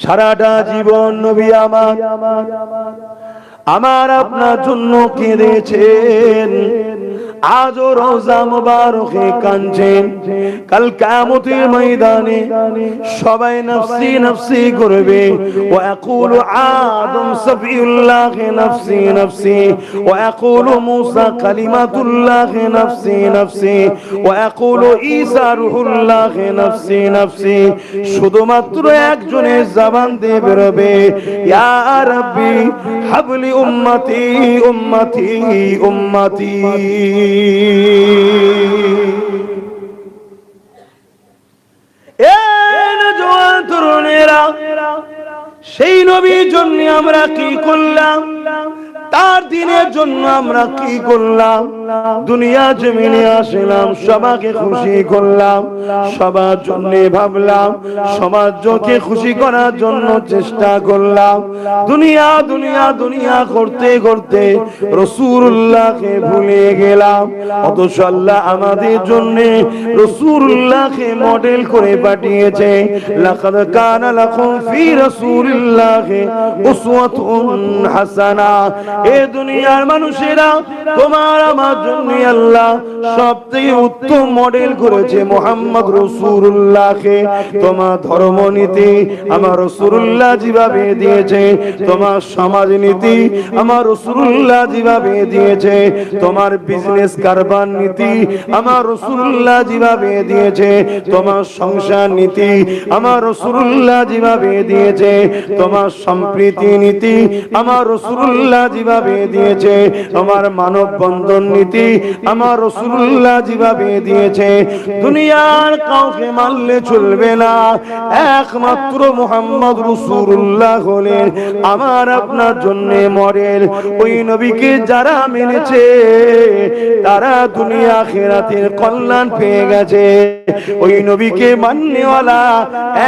সারাটা জীবন নবী আমার আপনার জন্য কেঁদেছেন, আজও রওজা মুবারকে কাঁদছেন। কাল কিয়ামতের ময়দানে সবাই নফসি নফসি করবে। ওয়া ইয়াকুলু আদম সফিউল্লাহ নফসি নফসি, ওয়া ইয়াকুলু মূসা কালিমাতুল্লাহ নফসি নফসি, ওয়া ইয়াকুলু ঈসা রূহুল্লাহ নফসি নফসি। শুধুমাত্র একজনের জবান দিয়ে বেরোবে, ইয়া রাব্বি হাবলি উম্মতি উম্মতি উম্মতি। তরুণেরা, সেই নবীর জন্য আমরা কি করলাম, তার দিনের জন্য আমরা কি করলাম? দুনিয়া জমিনে আসলাম, সবাইকে খুশি করলাম, সবার জন্য ভাবলাম, সমাজকে খুশি করার জন্য চেষ্টা করলাম। দুনিয়া দুনিয়া দুনিয়া করতে করতে রাসূলুল্লাহকে ভুলে গেলাম। অথচ আল্লাহ আমাদের জন্য রাসূলুল্লাহকে মডেল করে পাঠিয়েছে। লাকাদ কানা লাকুম ফি রাসূলিল্লাহি উসওয়াতুন হাসানা। এ দুনিয়ার মানুষেরা, তোমার আমার জন্য আল্লাহ সবথেকে উত্তম মডেল করেছে মুহাম্মদ রাসূলুল্লাহকে। তোমার ধর্মনীতি আমার রাসূলুল্লাহ যেভাবে দিয়েছে, তোমার সমাজনীতি আমার রাসূলুল্লাহ যেভাবে দিয়েছে, তোমার বিজনেস কারবার নীতি আমার রাসূলুল্লাহ যেভাবে দিয়েছে, তোমার সংসার নীতি আমার রাসূলুল্লাহ যেভাবে দিয়েছে, তোমার সম্প্রীতি নীতি আমার রাসূলুল্লাহ যেভাবে দিয়েছে, তোমার মানব বন্ধন নীতি আমার রাসূলুল্লাহ যেভাবে দিয়েছে। দুনিয়ার কাউকে মানলে চলবে না, একমাত্র মুহাম্মদ রাসূলুল্লাহ হলেন আমার আপনার জন্য মডেল। ওই নবীকে যারা মেনেছে তারা দুনিয়া আখিরাতের কল্যাণ পেয়ে গেছে। ওই নবীকে মাননেওয়ালা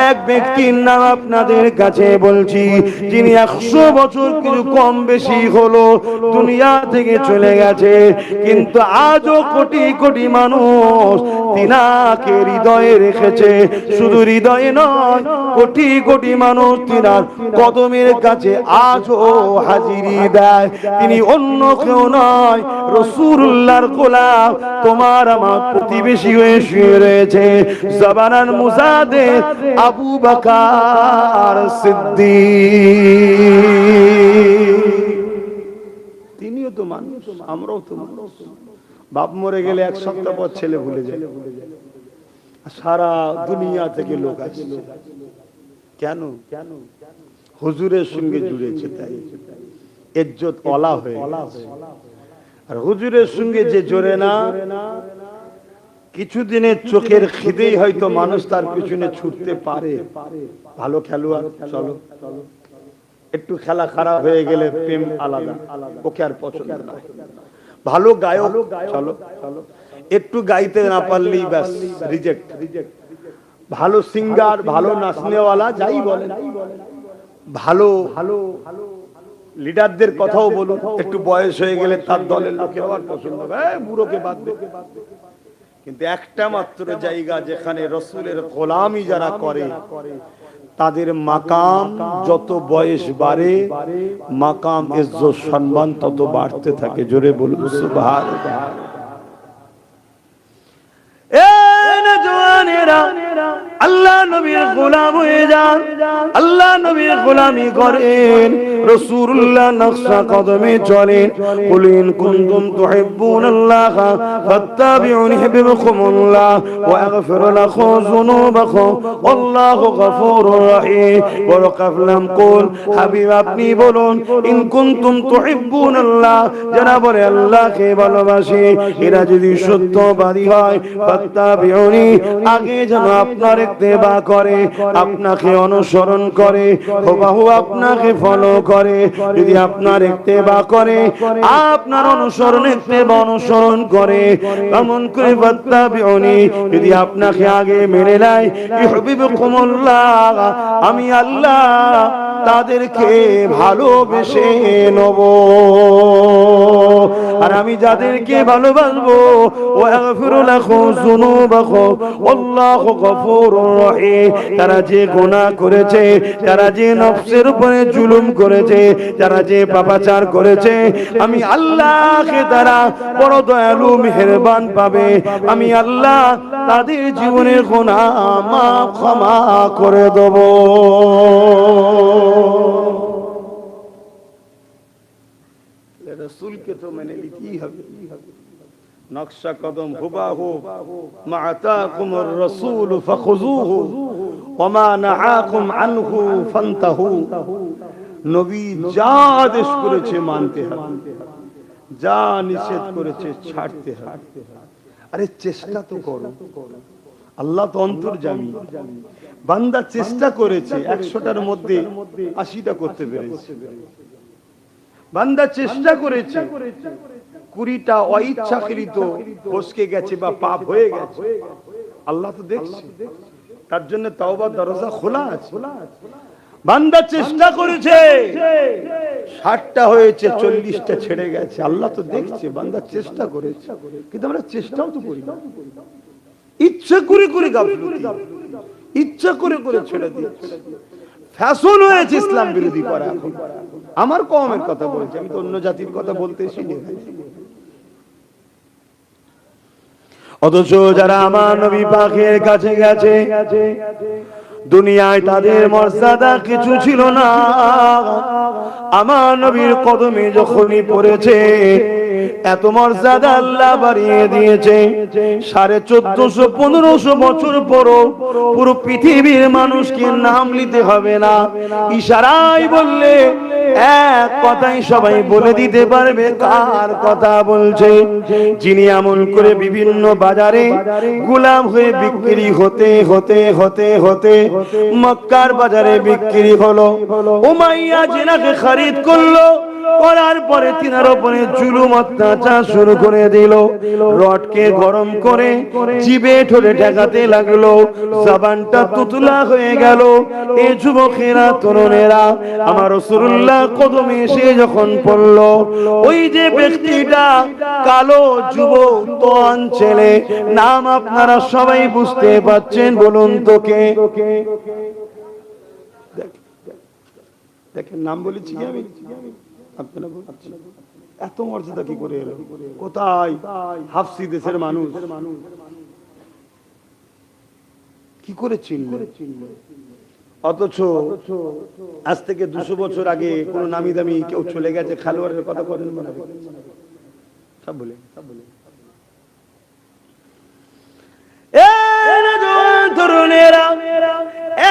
এক ব্যক্তির নাম আপনাদের কাছে বলছি, যিনি 100 বছর কিছু কম বেশি হলো দুনিয়া থেকে চলে গেছে, কিন্তু আজও কোটি কোটি মানুষ তিনাকে হৃদয়ে রেখেছে। শুধু হৃদয়ে নয়, কোটি কোটি মানুষ তিনার কদমের কাছে আজও হাজিরি দেয়। তিনি অন্য কেউ নয়, রাসূলুল্লাহর গোলাম, তোমার আমার প্রতিবেশী হয়ে শুয়ে রয়েছে জাবানান মুজাদ্দিদ আবু বকর সিদ্দিক। তিনিও তো মানুষ, আমরাও তো মানুষ। বাপ মরে গেলে এক সপ্তাহ পর ছেলে ভুলে যায়, সারা দুনিয়া থেকে লোক আসে। কেন? হুজুরের সঙ্গে জুড়েছে, তাই ইজ্জত ওয়ালা হয়ে। আর হুজুরের সঙ্গে যে জোরে না, কিছুদিনের চোখের খিদেই হয়তো মানুষ তার পিছনে ছুটতে পারে। ভালো খেলোয়াড়, চলো, একটু খেলা খারাপ হয়ে গেলে প্রেম আলাদা, ওকে আর পছন্দ না। ভালো গায়ক, চলো, একটু গাইতে না পারলেই ব্যাস রিজেক্ট। ভালো সিঙ্গার, ভালো নাচনেওয়ালা, যাই বলে, ভালো লিডারদের কথাও বলুন, একটু বয়স হয়ে গেলে তার দলের লোকের আবার পছন্দ হবে, বুড়োকে বাদ দে। কিন্তু একটা মাত্র জায়গা যেখানে রাসূলের গোলামি যারা করে তাদের মাকাম যত বয়স বাড়ে, মাকাম ইজ্জত সম্মান তত বাড়তে থাকে। জোরে বলুন সুবহানাল্লাহ। আল্লাহ নবীর গোলাম হয়ে যান, আল্লাহ নবীর গোলামি করেন, রাসূলুল্লাহ নকশা কদমে চলেন। কুল ইন কুনতুম তুহিব্বুনাল্লাহ ফাত্তাবিউনি ইউহিব্বুকুমুল্লাহ ওয়া ইয়াগফির লাকুম যুনুবাকুম আল্লাহু গফুরুর রহিম। বড় কাফলাম কুল, হাবিব আপনি বলুন, ইন কুনতুম তুহিব্বুনাল্লাহ, যারা বলে আল্লাহকে ভালোবাসে, এরা যদি সত্যবাদী হয়, ফাত্তাবিউনি, আগে যেন আপনার ইত্তেবা করে, আপনাকে অনুসরণ করে, হুবহু আপনাকে ফলো করে। যদি আপনার ইত্তেবা করে, আপনার অনুসরণ ইত্তেবা অনুসরণ করে, এমন করে ফাত্তাবিউনি, যদি আপনাকে আগে মেনে নেয়, ইউহিব্বুকুমুল্লাহ, আমি আল্লাহ তাদেরকে ভালোবেসে নেব। আর আমি যাদেরকে ভালোবাসবো ওয়াগফিরু লাহুম যুনুবাহুম আল্লাহু গফুরুর রহিম। তারা যে গুনাহ করেছে, তারা যে নফসের উপরে জুলুম করেছে, তারা যে পাপাচার করেছে, আমি আল্লাহকে তারা বড় দয়ালু মেহেরবান পাবে। আমি আল্লাহ তাদের জীবনের গুনাহ মাফ ক্ষমা করে দেব। रसूल के तो मैंने लिखी है नक्शा कदम हुबाहु मा आताकुमुर रसूल फखुजूहु वमा नहाकुम अन्हु फंतहु। নবী যা আদেশ করেছে মানতে হবে, যা নিষেধ করেছে ছাড়তে হবে। আরে চেষ্টা তো করো, আল্লাহ তো অন্তর্যামী। বান্দা চেষ্টা করেছে 100টার মধ্যে 80টা করতে পেরেছে। বান্দা চেষ্টা করেছে 20টা অইচ্ছাকৃত ফসকে গেছে বা পাপ হয়ে গেছে, আল্লাহ তো দেখছে, তার জন্য তওবার দরজা খোলা আছে। বান্দা চেষ্টা করেছে 60টা হয়েছে, 40টা ছেড়ে গেছে, আল্লাহ তো দেখছে, বান্দা চেষ্টা করেছে। কিন্তু আমরা চেষ্টাও তো করি না, ইচ্ছা করে করে গাফলতি, ইচ্ছা করে করে ছেড়ে দিয়েছি। ফ্যাশন হয়েছে ইসলাম বিরোধী করা। এখন আমার কওমের কথা বলছি, আমি তো অন্য জাতির কথা বলতে এসেছি। অথচ যারা আমার নবী পাকের কাছে গেছে, দুনিয়ায় তাদের মর্যাদা কিছু ছিল না। আমার নবীর কদমে যখনই পড়েছে এত মর্যাদা আল্লাহ বাড়িয়ে দিয়েছে। 1450-1500 বছর পরও পুরো পৃথিবীর মানুষকে নাম নিতে হবে না, ইশারায় বললে এক কথাই সবাই বলে দিতে পারবে কার কথা বলছে। যিনি এমন করে বিভিন্ন বাজারে গোলাম হয়ে বিক্রি হতে হতে হতে হতে মক্কার বাজারে বিক্রি হলো। উমাইয়া জিনাকে খরিদ করলো, করার পরে তিনার উপরে জুলুম অত্যাচার শুরু করে দিল। রডকে গরম করে জিভে ঠোঁটে ঠেকাতে লাগলো, জবানটা তুতলা হয়ে গেল। এই যুবকেরা, তরুণেরা আমার রাসূলুল্লাহ কদমে এসে যখন পড়ল, ওই যে ব্যক্তিটা কালো যুবক তোয়ান ছেলে, নাম আপনারা সবাই বুঝতে পারছেন, বলুন তো কে? দেখেন নাম বলেছি কি আমি? আপনারা বলছেন এত মর্যাদা কি করে এলো? কোথায়? হাফসি দেশের মানুষ কি করে চিনল? অথচ আজ থেকে 200 বছর আগে কোন নামি দামি কেউ চলে গেছে, খেলোয়াড়ের কথা বলেন মনে হয় সব বলে। তরুণেরা,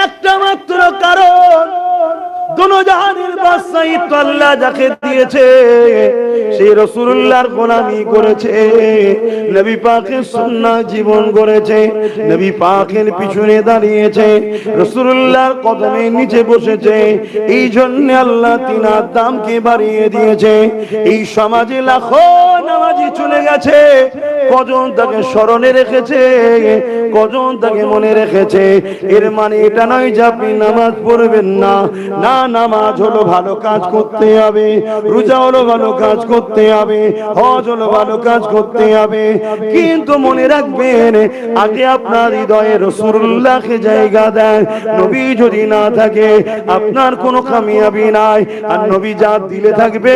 একটা মাত্র কারণ, দুনিয়ার বাদশাহিত্ব আল্লাহ যাকে দিয়েছে সেই রাসূলুল্লাহর গোলামি করেছে, নবী পাকের সুন্নাহ জীবন করেছে, নবী পাকের পিছনে দাঁড়িয়েছে, রাসূলুল্লাহর কদমে নিচে বসেছে। এই জন্য আল্লাহ তিনার দামকে বাড়িয়ে দিয়েছে। এই সমাজে লাখো নামাজি চলে গেছে, কজন তাকে স্মরণে রেখেছে, কজন তাকে মনে রেখেছে। এর মানে এটা নয় যে আপনি নামাজ পড়বেন না, না, নামাজ হলো ভালো কাজ করতে হবে, রোজা হলো ভালো কাজ করতে হবে, হজ হলো ভালো কাজ করতে হবে। কিন্তু মনে রাখবেন, আগে আপনার হৃদয়ে রাসূলুল্লাহকে জায়গা দেন। নবী যদি না থাকে আপনার কোনো কামিয়াবি নাই। আর নবী যা দিলে থাকবে,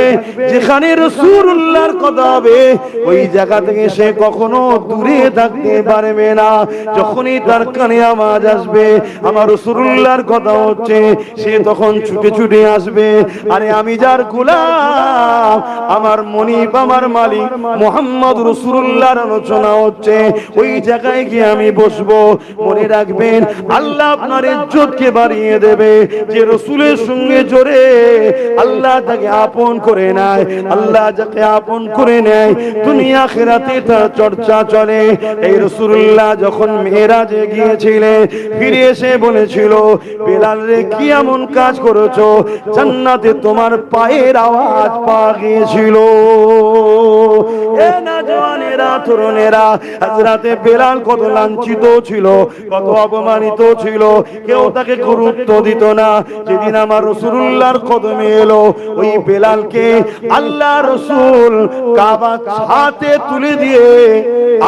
যেখানে রাসূলুল্লাহর কথা হবে ওই জায়গা থেকে সে কখনো দূরে থাকতে পারবে না। যখনই তার কানে আওয়াজ আসবে আমার রাসূলুল্লাহর কথা হচ্ছে, সে তখন ছুটে ছুটে আসবে। আরে আমি যার গোলাম, আমার মনিব, আমার মালিক মুহাম্মদ রাসূলুল্লাহর আলোচনা হচ্ছে, ওই জায়গায় গিয়ে আমি বসবো। মনে রাখবেন, আল্লাহ আপনার ইজ্জতকে বাড়িয়ে দেবে। যে রাসূলের সঙ্গে জোরে আল্লাহ তাকে আপন করে নেয়, আল্লাহ যাকে আপন করে নেয় দুনিয়া আখিরাতে তার চর্চা চলে। এই রাসূলুল্লাহ যখন মেরাজে গিয়েছিলেন, ফিরে এসে বলেছিল, বেলাল রে কি এমন কাজ করেছো, জান্নাতে তোমার পায়ের আওয়াজ পাওয়া গিয়েছিল। এ নওজওয়ানেরা, তরুণেরা, হযরতে বেলাল কত লাঞ্ছিত ছিল, কত অপমানিত ছিল, কেউ তাকে গুরুত্ব দিত না। যেদিন আমার রাসূলুল্লাহর কদমে এলো, ওই বেলালকে আল্লাহ রাসূল কাবা হাতে তুলে দিয়ে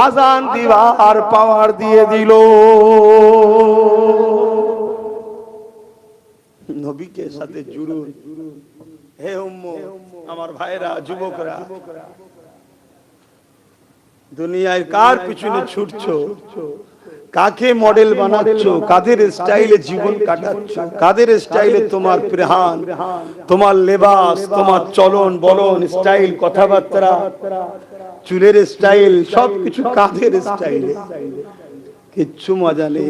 আযান দিবার পাওয়ার দিয়ে দিল। নবীকে সাথে জুড়ুন। হে উম্মত, আমার ভাইরা, যুবকরা, দুনিয়ায় কার পিছনে ছুটছো? কাকে মডেল বানাচ্ছো? কাদের স্টাইলে জীবন কাটাচ্ছো? কাদের স্টাইলে তোমার প্রাণ, তোমার লেবাস, তোমার চলন বলন, স্টাইল, কথাবার্তা, চুলের স্টাইল, সবকিছু কাদের স্টাইলে? কিচ্ছু মজা নেই,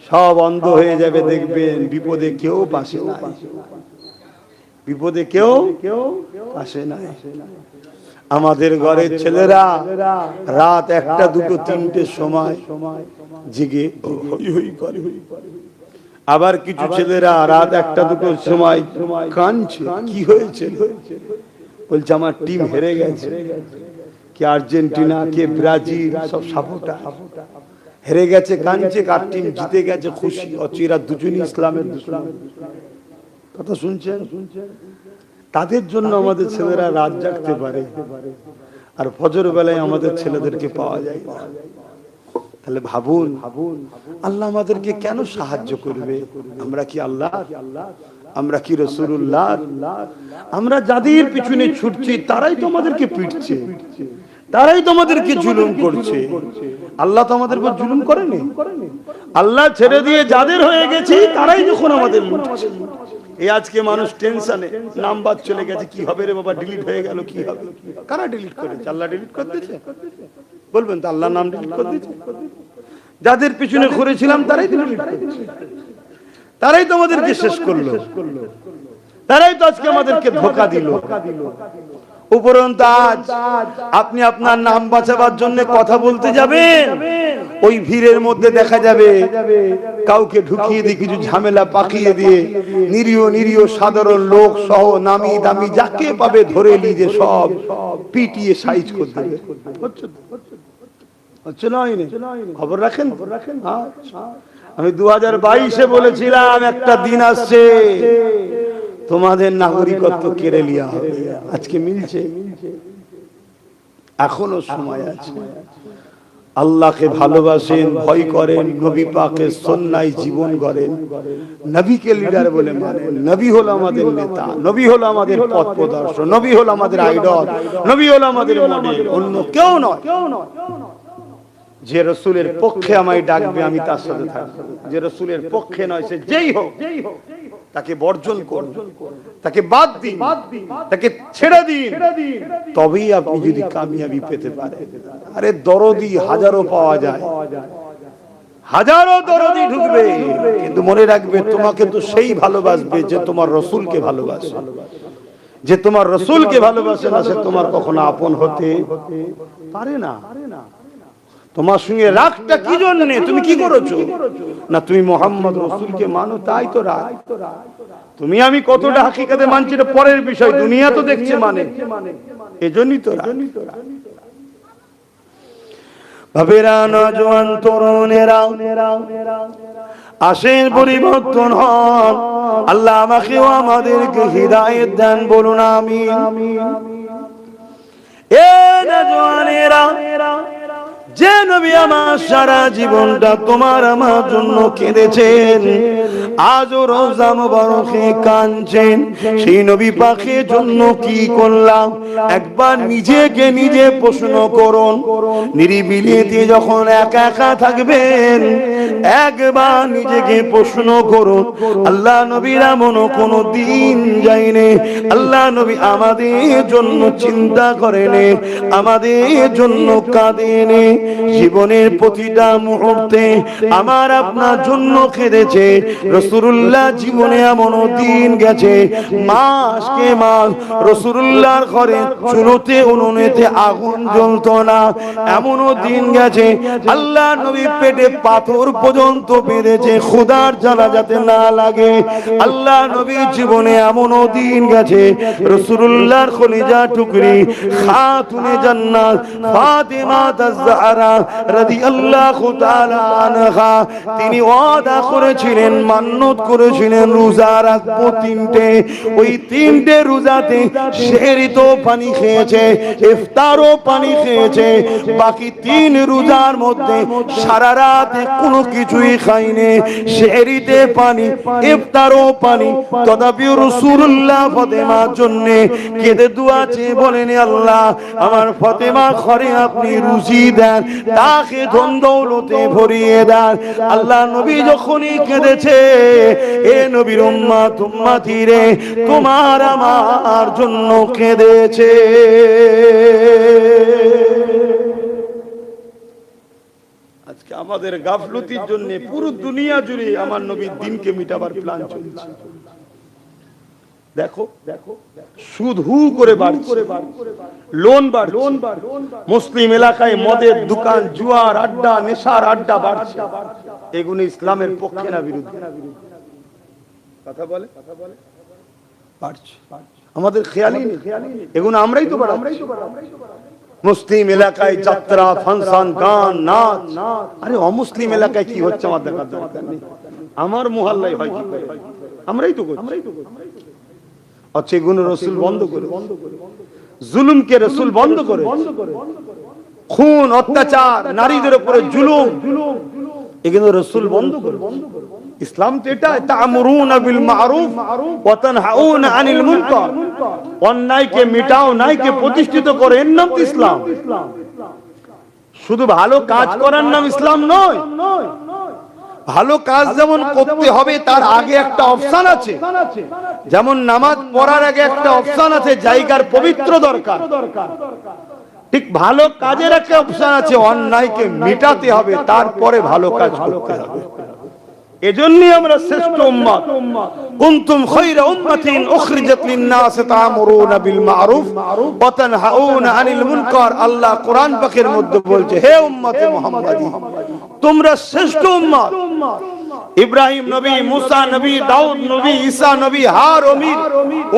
সব অন্ধ হয়ে যাবে। দেখবেন বিপদে কেউ পাশে নাই, বিপদে কেউ পাশে নাই। আমাদের ঘরের ছেলেরা রাত 1টা 2টো 3টের সময় জেগে হই হই করে। আবার কিছু ছেলেরা রাত 1টা 2টোর সময় কাঁদছে। কি হয়েছে? বলছে আমার টিম হেরে গেছে। কে আর্জেন্টিনা, কে ব্রাজিল, সব সাপোর্টার হেরে গেছে, কাঁদছে। কার টিম জিতে গেছে, খুশি। অচিরা দুজনই ইসলামের দুশমন। কথা শুনছেন? তাদের জন্য আমাদের ছেলেরা রাত জাগতে পারে, আর ফজর বেলায় আমাদের ছেলেদেরকে পাওয়া যায় না। তাহলে ভাবুন, আল্লাহ আমাদেরকে কেন সাহায্য করবে? আমরা কি আল্লাহ? আমরা কি রাসূলুল্লাহ? আমরা যাদের পিছনে ছুটছি তারাই তো আমাদেরকে পিটছে, তারাই তো আমাদেরকে জুলুম করছে। আল্লাহ তো আমাদের উপর জুলুম করেনি। আল্লাহ ছেড়ে দিয়ে যাদের হয়ে গেছি তারাই যখন আমাদের লুটছে। এই আজকে মানুষ টেনশনে, নাম্বার চলে গেছে, কি হবে রে বাবা, ডিলিট হয়ে গেল, কি হবে? কারা ডিলিট করেছে? আল্লাহ ডিলিট করে দিয়েছে? বলবেন তো আল্লাহর নাম ডিলিট করে দিয়েছে? যাদের পিছনে ঘুরেছিলাম তারাই ডিলিট করেছে, তারাই তো আমাদেরকে শেষ করলো, তারাই তো আজকে আমাদেরকে ধোঁকা দিল। উপরন্ত আজ আপনি আপনার নাম বাঁচাবার জন্য কথা বলতে যাবেন, ওই ভিড়ের মধ্যে দেখা যাবে কাউকে ঢুকিয়ে দিয়ে কিছু ঝামেলা পাকিয়ে দিয়ে নিরীহ নিরীহ সাধারণ লোক সহ নামি দামি যাকে পাবে ধরে নিয়ে সব পিটিয়ে সাইজ করে দেবে। হচ্ছে না? খবর রাখেন। আমি 2022-এ বলেছিলাম একটা দিন আসছে তোমাদের নাগরিকত্ব কেড়ে নেওয়া হবে। আজকে মিলছে, এখনো সময় আছে। আল্লাহকে ভালোবাসেন, ভয় করেন, নবী পাকের সুন্নায় জীবন গড়েন, নবীকে লিডার বলে মানেন। নবী হলো আমাদের নেতা, নবী হলো আমাদের পথ প্রদর্শক, নবী হলো আমাদের আইডল, নবী হলো আমাদের মডেল, অন্য কেউ নয়। যে রাসূলের পক্ষে আমায় ডাকবে আমি তার সাথে থাকবো, যে রাসূলের পক্ষে নয় সে যেই হোক তাকে বর্জন করুন, তাকে বাদ দিন, তাকে ছেড়ে দিন, তবেই আপনি যদি কামিয়াবি পেতে পারেন। আরে দরদি হাজারো পাওয়া যায়, হাজারো দরদি ঢুকবে, কিন্তু মনে রাখবে তোমাকে তো সেই ভালোবাসবে যে তোমার রাসূলকে ভালোবাসে। যে তোমার রাসূলকে ভালোবাসে না সে তোমার কখনো আপন হতে পারে না। তোমার সঙ্গে রাগটা কি জন্য? তুমি কি করেছো? না তুমি মুহাম্মদ রাসূলকে মানো, তাই তো রাগ। তুমি আমি কতটা হাকিকতে মানছি এটা পরের বিষয়, দুনিয়া তো দেখছে মানে, এজন্যই তো রাগ। ভাবেরা, নওজোয়ান তরুণেরা, আসেন পরিবর্তন হন। আল্লাহ আমাকেও আমাদেরকে হিদায়াত দেন, বলুন আমিন। এ নওজোয়ানেরা, যে নবী আমার সারা জীবনটা তোমার আমার জন্য কেঁদেছেন, আজও রওজা মুবারকে কাঁদছেন, সেই নবী পাকের জন্য কি করলাম একবার নিজেকে নিজে প্রশ্ন করুন। নিরিবিলিতে যখন একা একা থাকবেন একবার নিজেকে প্রশ্ন করুন, আল্লাহ নবীর এমন কোনো দিন যায়নি আল্লাহ নবী আমাদের জন্য চিন্তা করেন, আমাদের জন্য কাঁদেন। জীবনের প্রতিটা মুহূর্তে আমার আপনার জন্য কেঁদেছে। রাসূলুল্লাহ জীবনে এমনও দিন গেছে, মাসকে মাস রাসূলুল্লাহর ঘরে চুলোতে উনুনেতে আগুন জ্বলতো না, এমনও দিন গেছে আল্লাহ নবী পেটে পাথর পর্যন্ত বেঁধেছে খোদার জ্বালা যাতে না লাগে। আল্লাহ নবীর জীবনে এমনও দিন গেছে রাসূলুল্লাহর কলিজা টুকরি খাতুনে জান্নাত ফাতেমা আয-জাহরা রাদিয়াল্লাহু তাআলা আনহা তিনি ওয়াদা করেছিলেন, মান্নত করেছিলেন রোজা রাখবো তিনটে। ওই তিনটে রোজাতে সেহরি তো পানি খেয়েছে, ইফতারও পানি খেয়েছে, বাকি তিন রোজার মধ্যে সারা রাতে কোনো কিছুই খাইনি। সেহরিতে পানি, ইফতারও পানি। তথাপিও রাসূলুল্লাহ ফাতেমার জন্য কেঁদে দোয়া চেয়ে বলেন, আল্লাহ আমার ফাতেমা ঘরে আপনি রুজি দেন, তাকে ধন দৌলতে ভরিয়ে দেন। আল্লাহ নবী যখনই কেঁদেছে, এ নবীর উম্মত উম্মতি রে, তোমার আমার জন্য কেঁদেছে। আজকে আমাদের গাফলতির জন্য পুরো দুনিয়া জুড়ে আমার নবীর দিনকে মিটাবার প্ল্যান চলছে। দেখো সুদ হু করে বাড়ছে, লোন বাড়ছে, মুসলিম এলাকায় মদের দোকান, জুয়ার আড্ডা, নেশার আড্ডা বাড়ছে। এগুলো ইসলামের পক্ষে না বিরুদ্ধে? কথা বলে বাড়ছে, আমাদের খেয়ালই নেই। এগুলো আমরাই তো বাড়াচ্ছি। মুসলিম এলাকায় যাত্রা, ফাংশন, গান, নাচ। আরে অমুসলিম এলাকায় কি হচ্ছে আমার দেখার দরকার নেই। আমার মহল্লায় হয় কি করে, আমরাই তো করছি। আচ্ছা, এগুলো রাসূল বন্ধ করে, জুলুমকে রাসূল বন্ধ করে, খুন, অত্যাচার, নারীদের উপরে জুলুম, এগুলো রাসূল বন্ধ করে। ইসলাম তো এটা, তা'মুরুনা বিল মা'রুফ ওয়া তানহাউনা আনিল মুনকার। অন্যায়কে মিটাও, ন্যায়কে প্রতিষ্ঠিত করো, এর নাম তো ইসলাম। শুধু ভালো কাজ করার নাম ইসলাম নয়। ভালো কাজ যেমন করতে হবে, তার আগে একটা অপশন আছে। যেমন নামাজ পড়ার আগে একটা অপশন আছে, জায়গার পবিত্র দরকার। ঠিক ভালো কাজের একটা অপশন আছে, অন্যায়কে মিটাতে হবে, তারপরে ভালো কাজ করতে হবে। এজন্যই আমরা শ্রেষ্ঠ উম্মত। কুনতুম খায়রা উম্মাতিন উখরিজাত লিন-নাস তা'মুরুনা বিল মা'রুফ ওয়া তানহাউনা আনিল মুনকার। আল্লাহ কোরআন পাকের মধ্যে বলছে, হে উম্মতে মুহাম্মাদি, তোমরা শ্রেষ্ঠ উম্মত। ইব্রাহিম নবী, মুসা নবী, দাউদ নবী, ঈসা নবী, হার অমির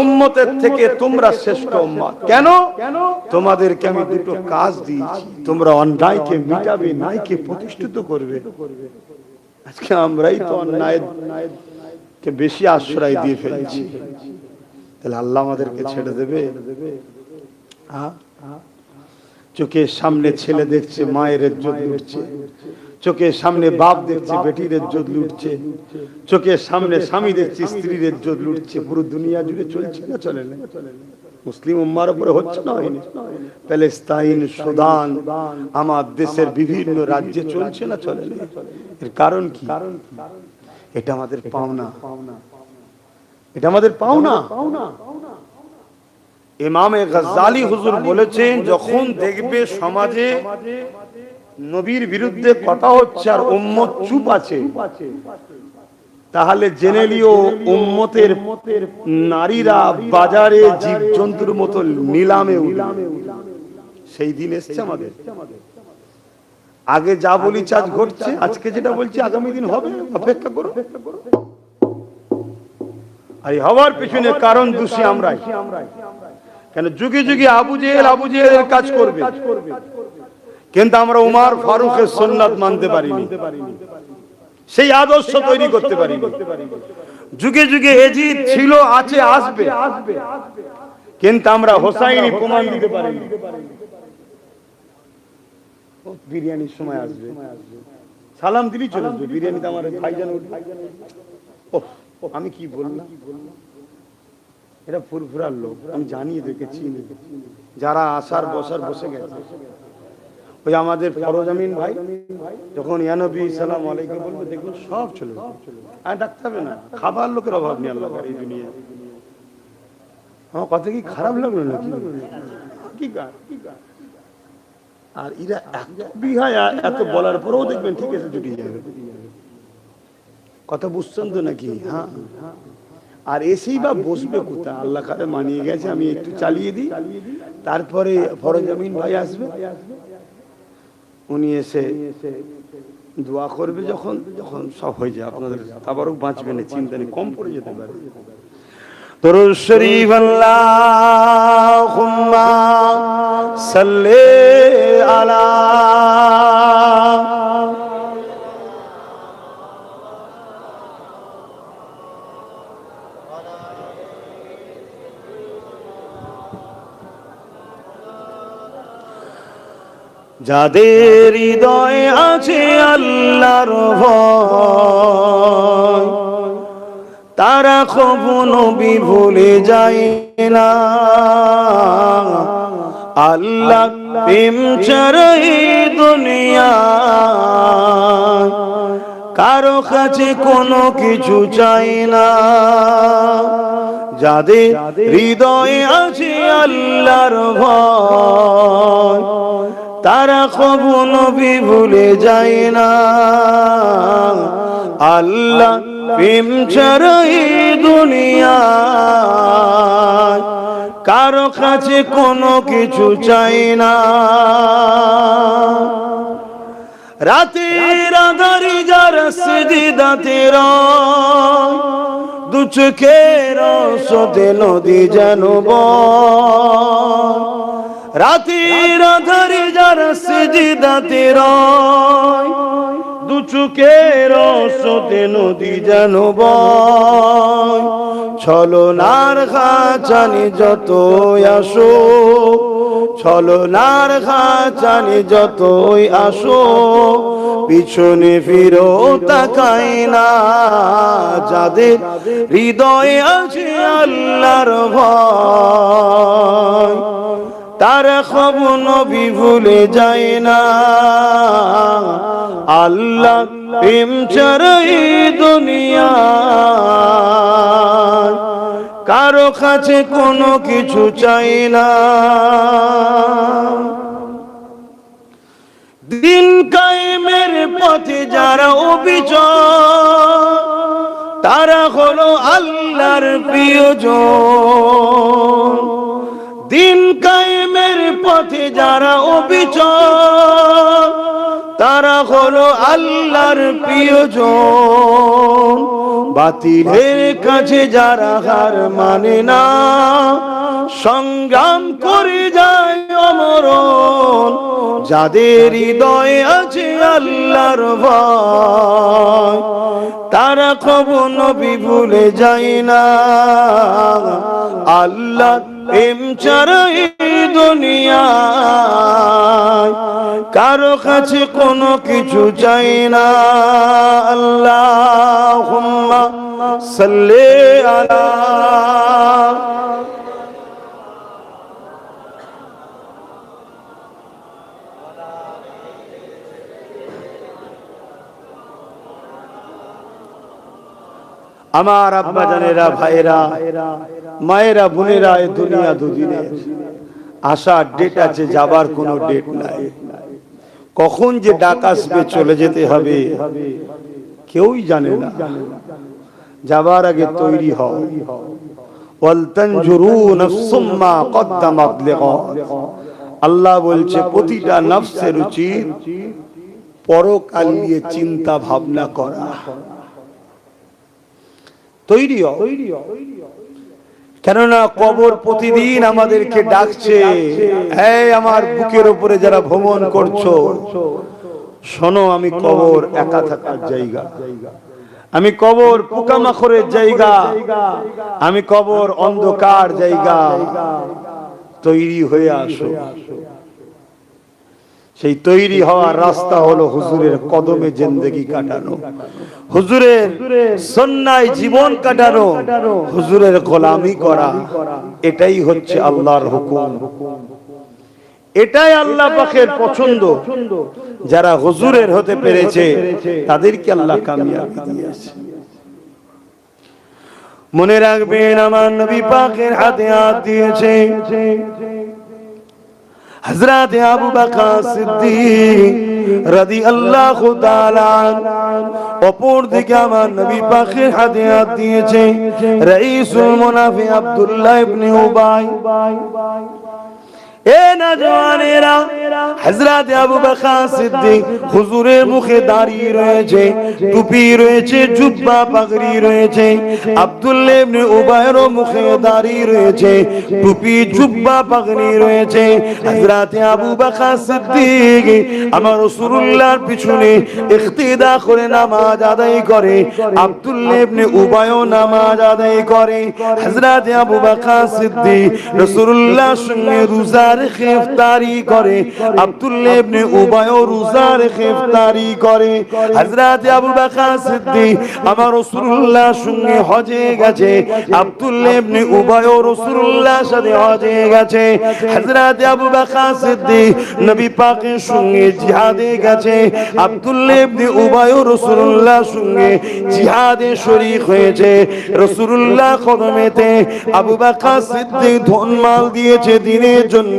উম্মতের থেকে তোমরা শ্রেষ্ঠ উম্মত। কেন? তোমাদেরকে আমি দুটো কাজ দিয়েছি, তোমরা অন্যায়কে মিটাবে, ন্যায়কে প্রতিষ্ঠিত করবে। আজকে আমরাই তো অন্যায়কে বেশি আশ্রয় দিয়ে ফেলছি। তাহলে আল্লাহ আমাদেরকে ছেড়ে দেবে? চোখের সামনে ছেলে দেখছে মায়ের ইজ্জত লুটছে, চোখের সামনে বাপ দেখছে বেটির ইজ্জত লুটছে, চোখের সামনে স্বামী দেখছে স্ত্রীর ইজ্জত লুটছে। পুরো দুনিয়া জুড়ে চলছে না চলে না? মুসলিম উম্মার উপরে হচ্ছে না হয়নি? প্যালেস্তাইন, সুদান, আমার দেশের বিভিন্ন রাজ্যে চলছে না চলে না? এর কারণ কি? এটা আমাদের পাওনা, এটা আমাদের পাওনা। ইমামে গাজ্জালি হুজুর বলেছেন, যখন দেখবে সমাজে নবীর বিরুদ্ধে কথা হচ্ছে আর উম্মত চুপ আছে, তাহলে জেনে লিও উম্মতের নারীরা বাজারে জীবজন্তুর মতো নিলামে উঠবে। সেই দিন এসছে আমাদের। আগে যা বলি আজ ঘটছে, আজকে যেটা বলছি আগামী দিন হবে, অপেক্ষা করো। আর এই হওয়ার পিছনে কারণ দোষী আমরাই। কেন? যুগে যুগে আবু জেহেলের কাজ করবে, কিন্তু আমরা উমর ফারুকের সুন্নাত মানতে পারিনি, সেই আদর্শ তৈরি করতে পারিনি। যুগে যুগে এজিদ ছিল, আছে, আসবে, কিন্তু আমরা হোসাইনি প্রমাণ দিতে পারিনি। বিরিয়ানির সময় আসবে, সালাম দিলি চলে আসবে, বিরিয়ানিতে আমার ভাইজান উঠবে। আমি কি বললাম? এটা ফুরফুরার লোক, আমি জানিয়ে দেখেছি। যারা আসার বসার বসে গেছে, ওই আমাদের ফরজামিন ভাই যখন ইয়া নবী সালাম আলাইকুম বলবে, দেখুন সব চলে আর ডাকতে হবে না। খাবার লোকের অভাব নেই আল্লাহ এই দুনিয়ায়। আমার কথা কি খারাপ লাগলো নাকি? আর এরা এত বিহায়, এত বলার পরেও দেখবেন ঠিক আছে জুটিয়ে যাবে। কথা বুঝছেন তো নাকি? হ্যাঁ। আর এসেই বা বসবে কোথায়? আল্লাহ কারে মানিয়ে গেছে, আমি একটু চালিয়ে দিই, তারপরে ফরজামিন ভাই আসবে, উনি এসে দোয়া করবে, যখন যখন সব হয়ে যায় আপনাদের তাবারক বাঁচবে না, চিন্তা নেই, কম পড়ে যেতে পারে। দরুদ শরীফ আল্লাহুম্মা সাল্লি আলা যাদের হৃদয়ে আছে আল্লাহর ভয়, তারা কখনো নবী ভুলে যায় না। আল্লাহ প্রেম ছাড়া এই দুনিয়া কারো কাছে কোনো কিছু চাই না। যাদের হৃদয়ে আছে আল্লাহর ভয়, তারা কখনো নবী ভুলে যায় না। আল্লাহ প্রেম ছাড়া এই দুনিয়া কারো কাছে কোনো কিছু চাই না। রাতের আঁধারে যারা সিজদাতে রয়, দু চোখের স্রোতে নদী যেন বয়। রাতের আঁধারে যারা সিজদাতে রয়, দু চোখের স্রোতে নদী যেন বয়। ছলনার খাঁচানি যতই আসো, ছলনার খাঁচানি যতই আসো, পিছনে ফিরো তাকাই না। যাদের হৃদয়ে আছে আল্লাহর ভয়, তারা কখনো নবী ভুলে যায় না। আল্লাহ প্রেম ছাড়া এই দুনিয়া কারো কাছে কোনো কিছু চাই না। দিন কায়েমের পথে যারা অবিচল, তারা হলো আল্লাহর প্রিয়জন। দিন কায়েমের পথে যারা অবিচল, তারা হলো আল্লাহর প্রিয়জন। বাতিলের কাছে যারা হার মানে না, সংগ্রাম করে যায় অমরণ। যাদের হৃদয়ে আছে আল্লাহর ভয়, তারা কখনো নবী ভুলে যায় না। আল্লাহ প্রেম ছাড়া এই দুনিয়ায় কারো কাছে কোনো কিছু চাই না। আল্লাহুম্মা সাল্লি আলা আমার আব্বা জানেরা, ভাইরা, মায়েরা, বোনেরা, এই দুনিয়া দুদিনের, আসার ডেট আছে, যাবার কোনো ডেট নাই। কখন যে ডাক আসবে চলে যেতে হবে কেউই জানে না। যাবার আগে তৈরি হও। ওয়াল তানজুরু নাফসুম মা কদ্দামাত লিগাদ। আল্লাহ বলছে প্রতিটা নফসের উচিত পরকাল নিয়ে চিন্তা ভাবনা করা। তৈরি হও, কেননা কবর প্রতিদিন আমাদেরকে ডাকছে। এই আমার বুকের উপরে যারা ভ্রমণ করছো, শোনো, আমি কবর একা থাকার জায়গা, আমি কবর পোকামাকড়ের জায়গা, আমি কবর অন্ধকার জায়গা। তৈরি হয়ে আসো। সেই তৈরি হওয়ার রাস্তা হলো হুজুরের কদমে জিন্দেগি কাটানো, হুজুরের সুন্নায় জীবন কাটানো, হুজুরের গোলামি করা। এটাই হচ্ছে আল্লাহর হুকুম, এটাই আল্লাহ পাকের পছন্দ। যারা হুজুরের হতে পেরেছে তাদেরকে আল্লাহ কামিয়াবি দিয়েছে। মনে রাখবেন, আমার নবী পাকের হাতে হাত দিয়েছে। হযরত আবু বকর সিদ্দিক রাদিয়াল্লাহু তাআলা। অপর দিকে আমার নবী পাকের হাতে হাত দিয়েছে রাইসুল মুনাফিক আব্দুল্লাহ ইবনে উবাই। এ নওজওয়ানেরা, হযরত আবু বকর সিদ্দিক হুজুরের মুখে দাঁড়িয়ে রয়েছে, টুপি রয়েছে, জুব্বা পাগড়ি রয়েছে। আব্দুল্লাহ ইবনে উবাইয়ের মুখে দাঁড়িয়ে রয়েছে, টুপি জুব্বা পাগড়ি রয়েছে। হযরত আবু বকর সিদ্দিক আমার রাসূলুল্লাহর পিছনে ইক্তিদা করে নামাজ আদায় করে, আব্দুল্লাহ ইবনে উবাইও নামাজ আদায় করে। হযরত আবু বকর সিদ্দিক রাসূলুল্লাহর সঙ্গে রোজার ইফতারি করে, আব্দুল্লাহ ইবনে উবাইও রোজার ইফতারি করে। হযরত আবু বকর সিদ্দিক আমার রাসূলুল্লাহর সঙ্গে হজে গেছে, আব্দুল্লাহ ইবনে উবাইও রাসূলুল্লাহর সাথে হজে গেছে। হযরত আবু বকর সিদ্দিক নবী পাকের সঙ্গে জিহাদে গেছে, আব্দুল্লাহ ইবনে উবাইও রাসূলুল্লাহর সঙ্গে জিহাদে শরীক হয়েছে। রাসূলুল্লাহ কদমেতে আবু বকর সিদ্দিক ধনমাল দিয়েছে দ্বীনের জন্য,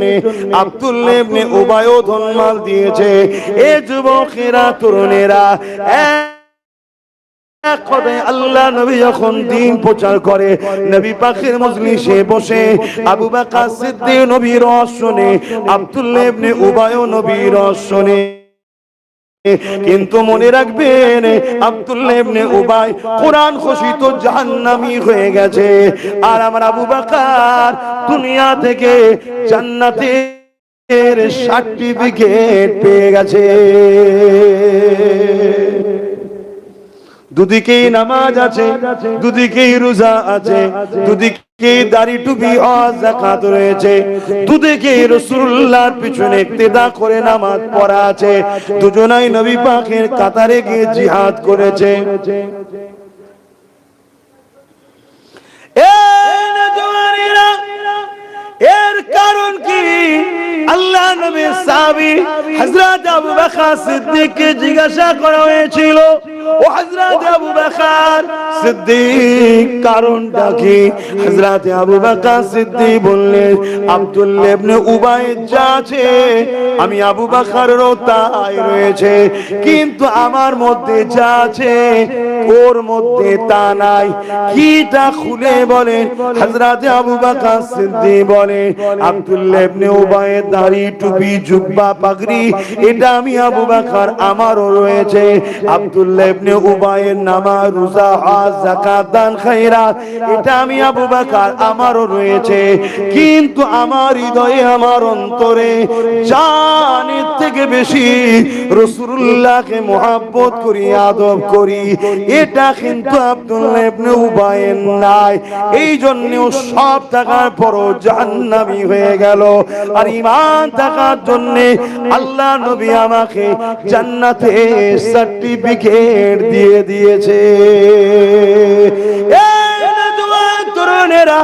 আব্দুল্লাহ ইবনে উবাইও ধনমাল দিয়েছে। এ যুবকেরা, তরুণেরা, এক কথায় আল্লাহ নবী যখন দ্বীন প্রচার করে, নবী পাকের মজলিসে বসে আবু বকর সিদ্দিক নবীর ওয়াজ শুনে, আব্দুল্লাহ ইবনে উবাইও নবীর ওয়াজ শুনে। কিন্তু মনে রাখবেন, আব্দুল্লাহ ইবনে উবাই কোরআন ঘোষিত জাহান্নামী হয়ে গেছে, আর আমার আবু বকর দুনিয়া থেকে জান্নাতের সার্টিফিকেট পেয়ে গেছে। দুদিকেই নামাজ আছে, দুদিকেই রোজা আছে, দুদিকে দাড়ি টুপি আর যাকাত রয়েছে, দুদিকে রাসূলুল্লাহর পিছনে ইক্তিদা করে নামাজ পড়া আছে। দুজনাই নবী পাকের কাতারে গিয়ে জিহাদ করেছে। এর কারণ কি? আল্লাহ নবীর সাহাবী হযরত আবু বকর সিদ্দিককে জিজ্ঞাসা করা হয়েছিল, ও হযরত আবু বকর সিদ্দিক কারণটা কি? হযরত আবু বকর সিদ্দিক বললেন, আব্দুল্লাহ ইবনে উবাই যা আছে আমি আবু বকরেরও তাই রয়েছে, কিন্তু আমার মধ্যে যা আছে ওর মধ্যে তা নাই। কিটা খুলে বলেন। হযরত আবু বকর সিদ্দিক বলে, আব্দুল্লাহ ইবনে উবাইয়ের দাড়ি টুপি জুব্বা পাগড়ি এটা আমি আবু বকর আমারও রয়েছে। আব্দুল্লাহ ইবনে উবাইয়ের নামাজ রোজা হজ যাকাত দান খায়রাত এটা আমি আবু বকর আমারও রয়েছে, কিন্তু আমার হৃদয়ে আমার অন্তরে জানের থেকে বেশি রাসূলুল্লাহকে মহব্বত করি, আদব করি, এটা কিন্তু আব্দুল্লাহ ইবনে উবাইয়ের নাই। এই জন্য সব থাকার পরও জাহান্নামী হয়ে গেল। আর ঈমান থাকার জন্য আল্লাহ নবী আমাকে জান্নাতে সার্টিফিকেট দিয়ে দিয়েছে। তরুণেরা,